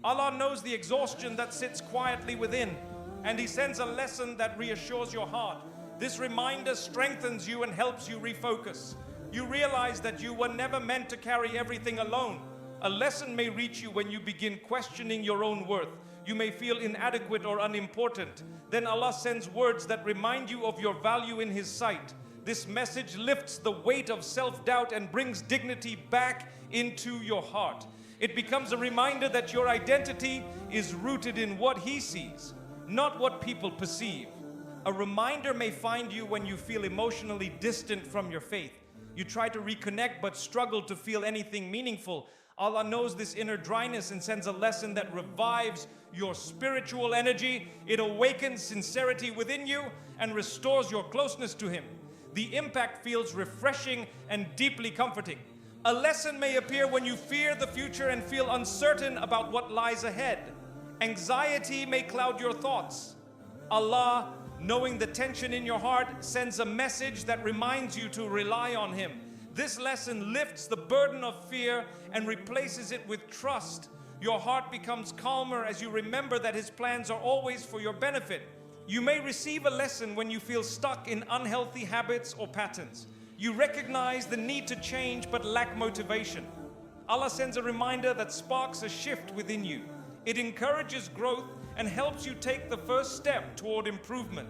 Allah knows the exhaustion that sits quietly within, and He sends a lesson that reassures your heart. This reminder strengthens you and helps you refocus. You realize that you were never meant to carry everything alone. A lesson may reach you when you begin questioning your own worth. You may feel inadequate or unimportant. Then Allah sends words that remind you of your value in His sight. This message lifts the weight of self-doubt and brings dignity back into your heart. It becomes a reminder that your identity is rooted in what He sees, not what people perceive. A reminder may find you when you feel emotionally distant from your faith. You try to reconnect but struggle to feel anything meaningful. Allah knows this inner dryness and sends a lesson that revives your spiritual energy. It awakens sincerity within you and restores your closeness to Him. The impact feels refreshing and deeply comforting. A lesson may appear when you fear the future and feel uncertain about what lies ahead. Anxiety may cloud your thoughts. Allah, knowing the tension in your heart, sends a message that reminds you to rely on Him. This lesson lifts the burden of fear and replaces it with trust. Your heart becomes calmer as you remember that His plans are always for your benefit. You may receive a lesson when you feel stuck in unhealthy habits or patterns. You recognize the need to change but lack motivation. Allah sends a reminder that sparks a shift within you. It encourages growth and helps you take the first step toward improvement.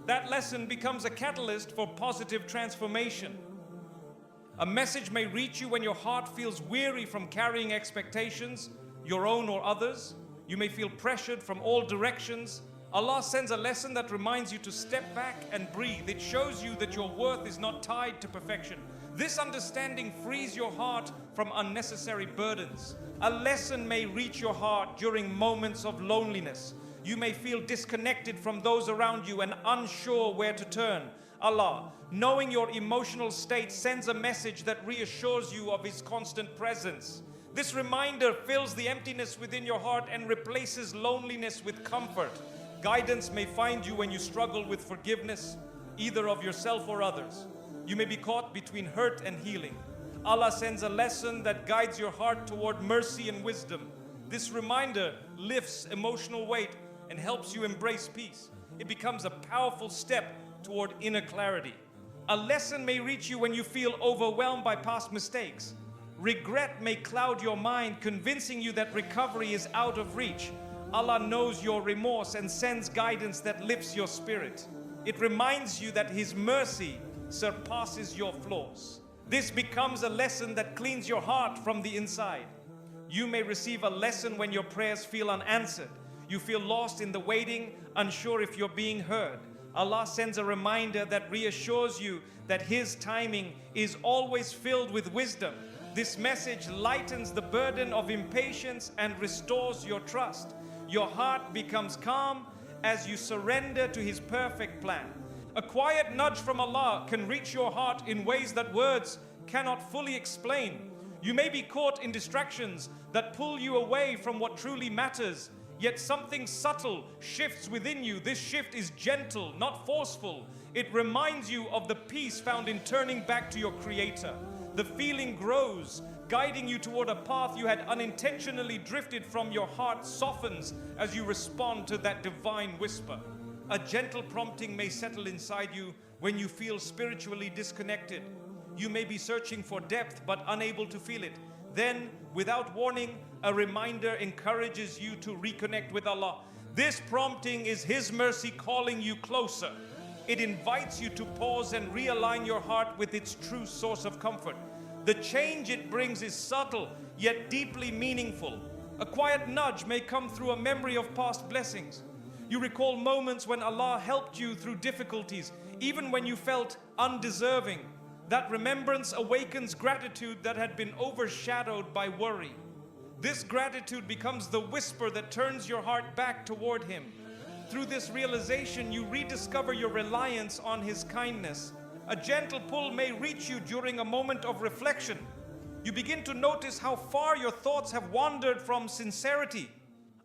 That lesson becomes a catalyst for positive transformation. A message may reach you when your heart feels weary from carrying expectations, your own or others. You may feel pressured from all directions. Allah sends a lesson that reminds you to step back and breathe. It shows you that your worth is not tied to perfection. This understanding frees your heart from unnecessary burdens. A lesson may reach your heart during moments of loneliness. You may feel disconnected from those around you and unsure where to turn. Allah, knowing your emotional state, sends a message that reassures you of His constant presence. This reminder fills the emptiness within your heart and replaces loneliness with comfort. Guidance may find you when you struggle with forgiveness, either of yourself or others. You may be caught between hurt and healing. Allah sends a lesson that guides your heart toward mercy and wisdom. This reminder lifts emotional weight and helps you embrace peace. It becomes a powerful step toward inner clarity. A lesson may reach you when you feel overwhelmed by past mistakes. Regret may cloud your mind, convincing you that recovery is out of reach. Allah knows your remorse and sends guidance that lifts your spirit. It reminds you that His mercy surpasses your flaws. This becomes a lesson that cleans your heart from the inside. You may receive a lesson when your prayers feel unanswered. You feel lost in the waiting, unsure if you're being heard. Allah sends a reminder that reassures you that His timing is always filled with wisdom. This message lightens the burden of impatience and restores your trust. Your heart becomes calm as you surrender to His perfect plan. A quiet nudge from Allah can reach your heart in ways that words cannot fully explain. You may be caught in distractions that pull you away from what truly matters, yet something subtle shifts within you. This shift is gentle, not forceful. It reminds you of the peace found in turning back to your Creator. The feeling grows, guiding you toward a path you had unintentionally drifted from. Your heart softens as you respond to that divine whisper. A gentle prompting may settle inside you when you feel spiritually disconnected. You may be searching for depth but unable to feel it. Then, without warning, a reminder encourages you to reconnect with Allah. This prompting is His mercy calling you closer. It invites you to pause and realign your heart with its true source of comfort. The change it brings is subtle, yet deeply meaningful. A quiet nudge may come through a memory of past blessings. You recall moments when Allah helped you through difficulties, even when you felt undeserving. That remembrance awakens gratitude that had been overshadowed by worry. This gratitude becomes the whisper that turns your heart back toward Him. Through this realization, you rediscover your reliance on His kindness. A gentle pull may reach you during a moment of reflection. You begin to notice how far your thoughts have wandered from sincerity.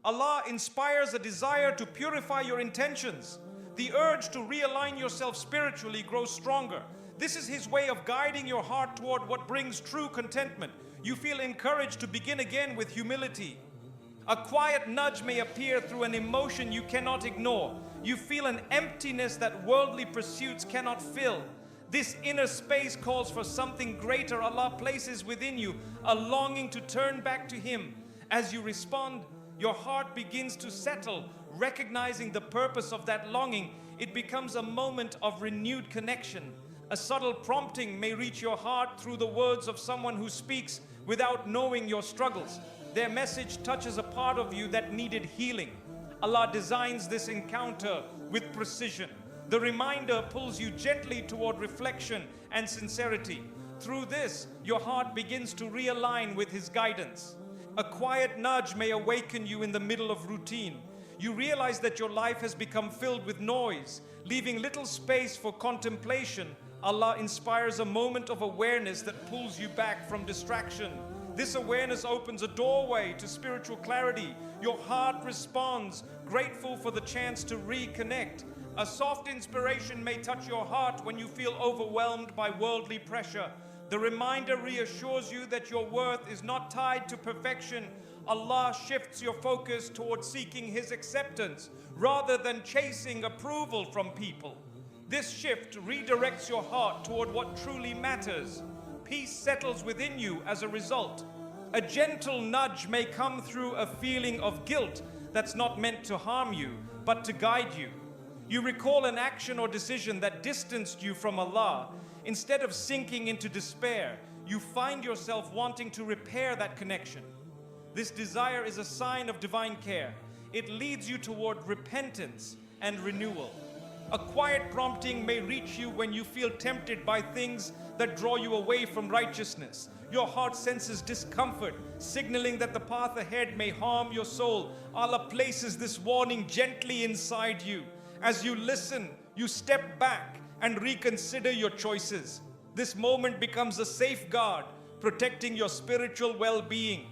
Allah inspires a desire to purify your intentions. The urge to realign yourself spiritually grows stronger. This is His way of guiding your heart toward what brings true contentment. You feel encouraged to begin again with humility. A quiet nudge may appear through an emotion you cannot ignore. You feel an emptiness that worldly pursuits cannot fill. This inner space calls for something greater. Allah places within you a longing to turn back to Him. As you respond, your heart begins to settle, recognizing the purpose of that longing. It becomes a moment of renewed connection. A subtle prompting may reach your heart through the words of someone who speaks without knowing your struggles. Their message touches a part of you that needed healing. Allah designs this encounter with precision. The reminder pulls you gently toward reflection and sincerity. Through this, your heart begins to realign with His guidance. A quiet nudge may awaken you in the middle of routine. You realize that your life has become filled with noise, leaving little space for contemplation. Allah inspires a moment of awareness that pulls you back from distraction. This awareness opens a doorway to spiritual clarity. Your heart responds, grateful for the chance to reconnect. A soft inspiration may touch your heart when you feel overwhelmed by worldly pressure. The reminder reassures you that your worth is not tied to perfection. Allah shifts your focus towards seeking His acceptance rather than chasing approval from people. This shift redirects your heart toward what truly matters. Peace settles within you as a result. A gentle nudge may come through a feeling of guilt that's not meant to harm you, but to guide you. You recall an action or decision that distanced you from Allah. Instead of sinking into despair, you find yourself wanting to repair that connection. This desire is a sign of divine care. It leads you toward repentance and renewal. A quiet prompting may reach you when you feel tempted by things that draw you away from righteousness. Your heart senses discomfort, signaling that the path ahead may harm your soul. Allah places this warning gently inside you. As you listen, you step back and reconsider your choices. This moment becomes a safeguard, protecting your spiritual well-being.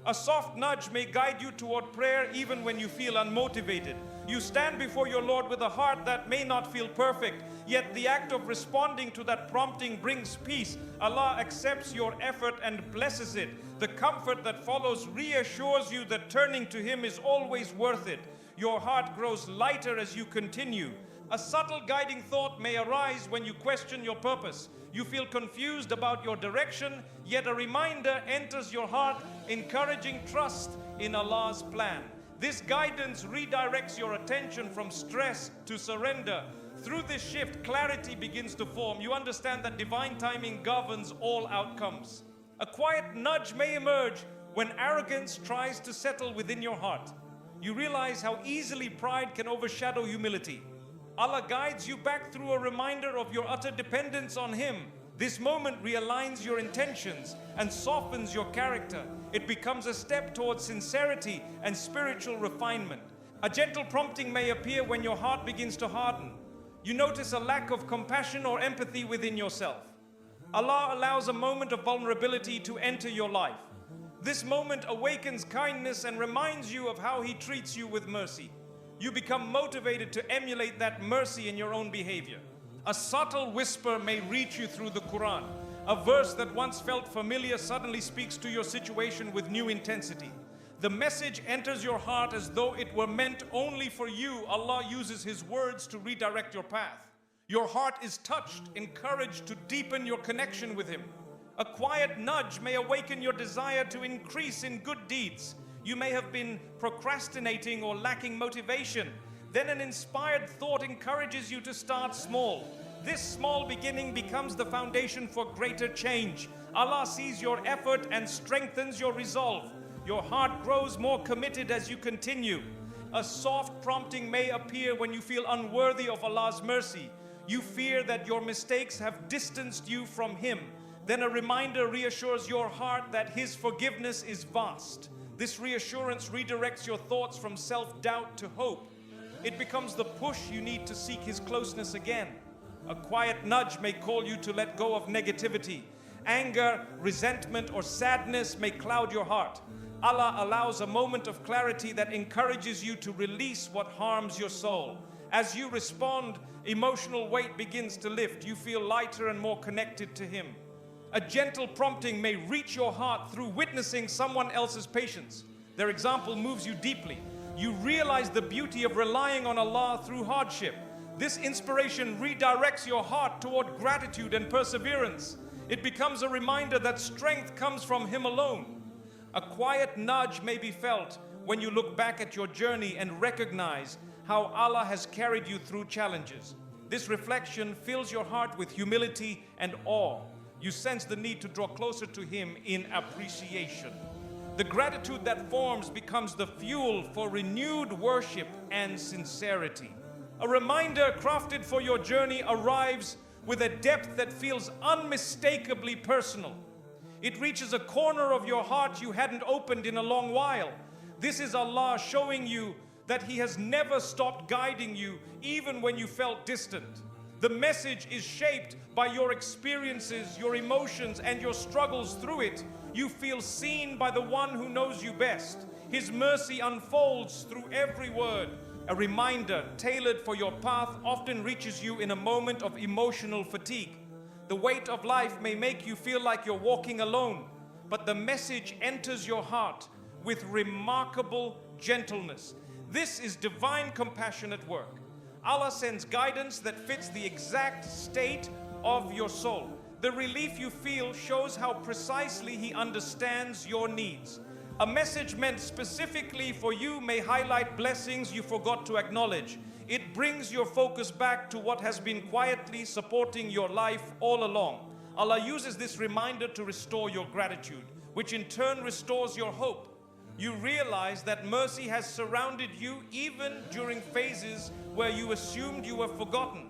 A soft nudge may guide you toward prayer even when you feel unmotivated. You stand before your Lord with a heart that may not feel perfect, yet the act of responding to that prompting brings peace. Allah accepts your effort and blesses it. The comfort that follows reassures you that turning to Him is always worth it. Your heart grows lighter as you continue. A subtle guiding thought may arise when you question your purpose. You feel confused about your direction, yet a reminder enters your heart, encouraging trust in Allah's plan. This guidance redirects your attention from stress to surrender. Through this shift, clarity begins to form. You understand that divine timing governs all outcomes. A quiet nudge may emerge when arrogance tries to settle within your heart. You realize how easily pride can overshadow humility. Allah guides you back through a reminder of your utter dependence on Him. This moment realigns your intentions and softens your character. It becomes a step towards sincerity and spiritual refinement. A gentle prompting may appear when your heart begins to harden. You notice a lack of compassion or empathy within yourself. Allah allows a moment of vulnerability to enter your life. This moment awakens kindness and reminds you of how He treats you with mercy. You become motivated to emulate that mercy in your own behavior. A subtle whisper may reach you through the Quran. A verse that once felt familiar suddenly speaks to your situation with new intensity. The message enters your heart as though it were meant only for you. Allah uses His words to redirect your path. Your heart is touched, encouraged to deepen your connection with Him. A quiet nudge may awaken your desire to increase in good deeds. You may have been procrastinating or lacking motivation. Then an inspired thought encourages you to start small. This small beginning becomes the foundation for greater change. Allah sees your effort and strengthens your resolve. Your heart grows more committed as you continue. A soft prompting may appear when you feel unworthy of Allah's mercy. You fear that your mistakes have distanced you from Him. Then a reminder reassures your heart that His forgiveness is vast. This reassurance redirects your thoughts from self-doubt to hope. It becomes the push you need to seek His closeness again. A quiet nudge may call you to let go of negativity. Anger, resentment, or sadness may cloud your heart. Allah allows a moment of clarity that encourages you to release what harms your soul. As you respond, emotional weight begins to lift. You feel lighter and more connected to Him. A gentle prompting may reach your heart through witnessing someone else's patience. Their example moves you deeply. You realize the beauty of relying on Allah through hardship. This inspiration redirects your heart toward gratitude and perseverance. It becomes a reminder that strength comes from Him alone. A quiet nudge may be felt when you look back at your journey and recognize how Allah has carried you through challenges. This reflection fills your heart with humility and awe. You sense the need to draw closer to Him in appreciation. The gratitude that forms becomes the fuel for renewed worship and sincerity. A reminder crafted for your journey arrives with a depth that feels unmistakably personal. It reaches a corner of your heart you hadn't opened in a long while. This is Allah showing you that He has never stopped guiding you, even when you felt distant. The message is shaped by your experiences, your emotions, and your struggles through it. You feel seen by the one who knows you best. His mercy unfolds through every word. A reminder tailored for your path often reaches you in a moment of emotional fatigue. The weight of life may make you feel like you're walking alone, but the message enters your heart with remarkable gentleness. This is divine compassion at work. Allah sends guidance that fits the exact state of your soul. The relief you feel shows how precisely He understands your needs. A message meant specifically for you may highlight blessings you forgot to acknowledge. It brings your focus back to what has been quietly supporting your life all along. Allah uses this reminder to restore your gratitude, which in turn restores your hope. You realize that mercy has surrounded you even during phases where you assumed you were forgotten.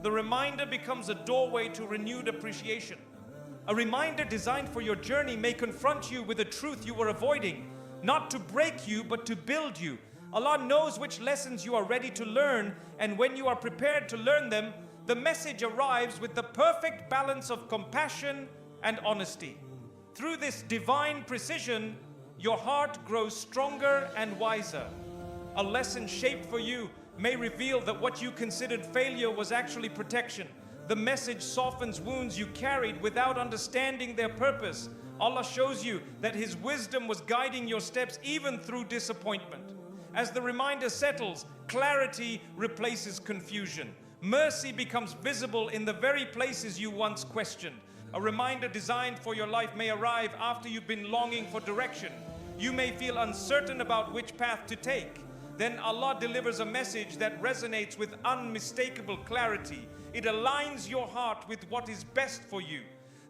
The reminder becomes a doorway to renewed appreciation. A reminder designed for your journey may confront you with a truth you were avoiding, not to break you, but to build you. Allah knows which lessons you are ready to learn, and when you are prepared to learn them, the message arrives with the perfect balance of compassion and honesty. Through this divine precision, your heart grows stronger and wiser. A lesson shaped for you may reveal that what you considered failure was actually protection. The message softens wounds you carried without understanding their purpose. Allah shows you that His wisdom was guiding your steps even through disappointment. As the reminder settles, clarity replaces confusion. Mercy becomes visible in the very places you once questioned. A reminder designed for your life may arrive after you've been longing for direction. You may feel uncertain about which path to take. Then Allah delivers a message that resonates with unmistakable clarity. It aligns your heart with what is best for you.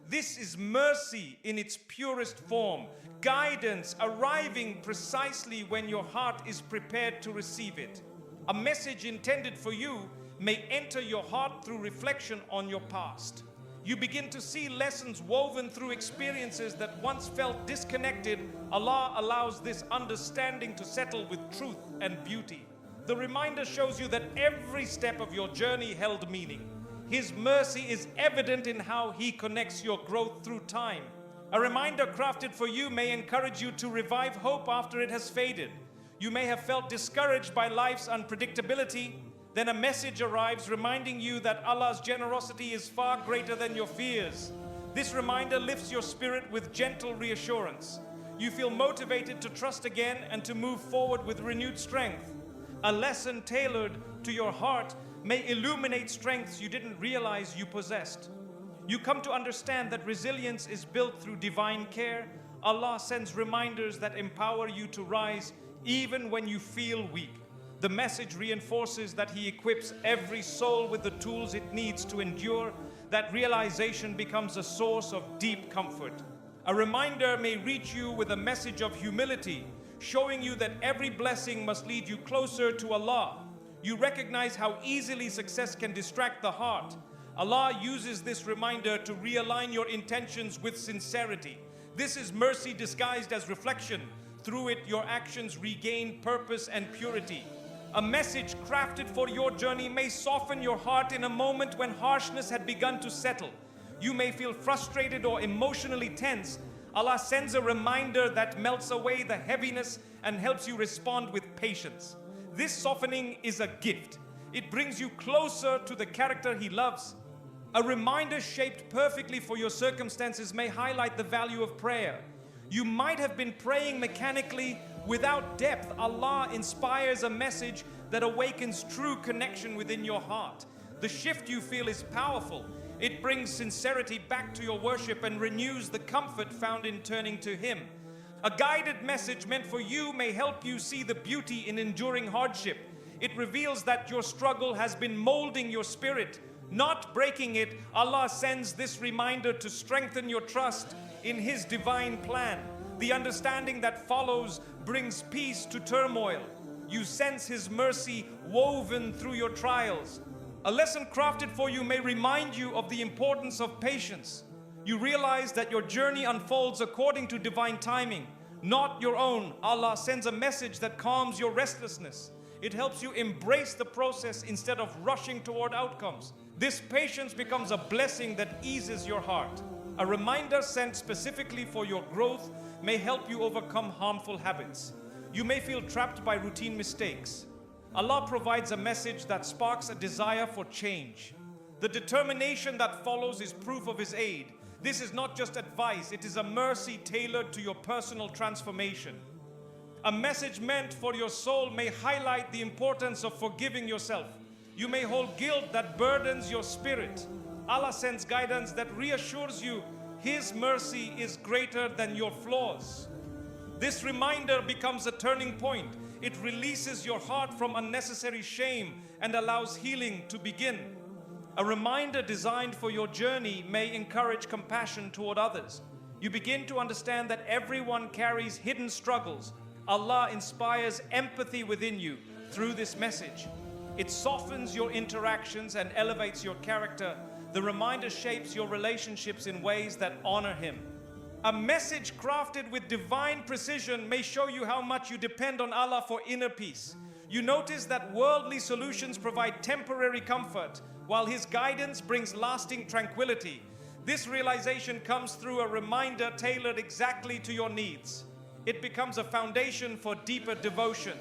This is mercy in its purest form, guidance arriving precisely when your heart is prepared to receive it. A message intended for you may enter your heart through reflection on your past. You begin to see lessons woven through experiences that once felt disconnected. Allah allows this understanding to settle with truth and beauty. The reminder shows you that every step of your journey held meaning. His mercy is evident in how He connects your growth through time. A reminder crafted for you may encourage you to revive hope after it has faded. You may have felt discouraged by life's unpredictability. Then a message arrives reminding you that Allah's generosity is far greater than your fears. This reminder lifts your spirit with gentle reassurance. You feel motivated to trust again and to move forward with renewed strength. A lesson tailored to your heart may illuminate strengths you didn't realize you possessed. You come to understand that resilience is built through divine care. Allah sends reminders that empower you to rise even when you feel weak. The message reinforces that He equips every soul with the tools it needs to endure. That realization becomes a source of deep comfort. A reminder may reach you with a message of humility, showing you that every blessing must lead you closer to Allah. You recognize how easily success can distract the heart. Allah uses this reminder to realign your intentions with sincerity. This is mercy disguised as reflection. Through it, your actions regain purpose and purity. A message crafted for your journey may soften your heart in a moment when harshness had begun to settle. You may feel frustrated or emotionally tense. Allah sends a reminder that melts away the heaviness and helps you respond with patience. This softening is a gift. It brings you closer to the character He loves. A reminder shaped perfectly for your circumstances may highlight the value of prayer. You might have been praying mechanically without depth. Allah inspires a message that awakens true connection within your heart. The shift you feel is powerful. It brings sincerity back to your worship and renews the comfort found in turning to Him. A guided message meant for you may help you see the beauty in enduring hardship. It reveals that your struggle has been molding your spirit, not breaking it. Allah sends this reminder to strengthen your trust in His divine plan. The understanding that follows brings peace to turmoil. You sense His mercy woven through your trials. A lesson crafted for you may remind you of the importance of patience. You realize that your journey unfolds according to divine timing, not your own. Allah sends a message that calms your restlessness. It helps you embrace the process instead of rushing toward outcomes. This patience becomes a blessing that eases your heart. A reminder sent specifically for your growth may help you overcome harmful habits. You may feel trapped by routine mistakes. Allah provides a message that sparks a desire for change. The determination that follows is proof of His aid. This is not just advice, it is a mercy tailored to your personal transformation. A message meant for your soul may highlight the importance of forgiving yourself. You may hold guilt that burdens your spirit. Allah sends guidance that reassures you His mercy is greater than your flaws. This reminder becomes a turning point. It releases your heart from unnecessary shame and allows healing to begin. A reminder designed for your journey may encourage compassion toward others. You begin to understand that everyone carries hidden struggles. Allah inspires empathy within you through this message. It softens your interactions and elevates your character. The reminder shapes your relationships in ways that honor Him. A message crafted with divine precision may show you how much you depend on Allah for inner peace. You notice that worldly solutions provide temporary comfort, while His guidance brings lasting tranquility. This realization comes through a reminder tailored exactly to your needs. It becomes a foundation for deeper devotion.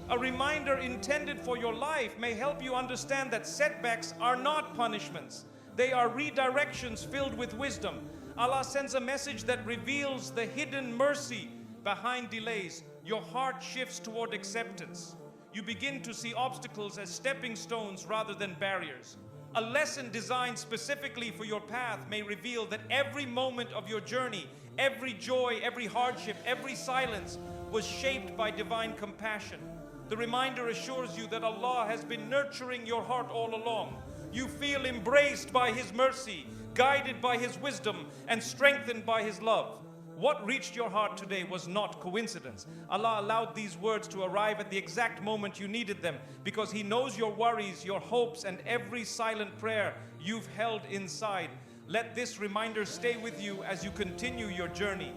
A reminder intended for your life may help you understand that setbacks are not punishments. They are redirections filled with wisdom. Allah sends a message that reveals the hidden mercy behind delays. Your heart shifts toward acceptance. You begin to see obstacles as stepping stones rather than barriers. A lesson designed specifically for your path may reveal that every moment of your journey, every joy, every hardship, every silence was shaped by divine compassion. The reminder assures you that Allah has been nurturing your heart all along. You feel embraced by His mercy, guided by His wisdom, and strengthened by His love. What reached your heart today was not coincidence. Allah allowed these words to arrive at the exact moment you needed them because He knows your worries, your hopes, and every silent prayer you've held inside. Let this reminder stay with you as you continue your journey.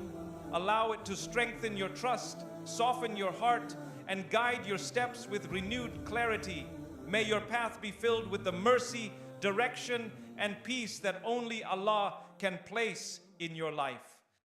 Allow it to strengthen your trust, soften your heart, and guide your steps with renewed clarity. May your path be filled with the mercy, direction, and peace that only Allah can place in your life.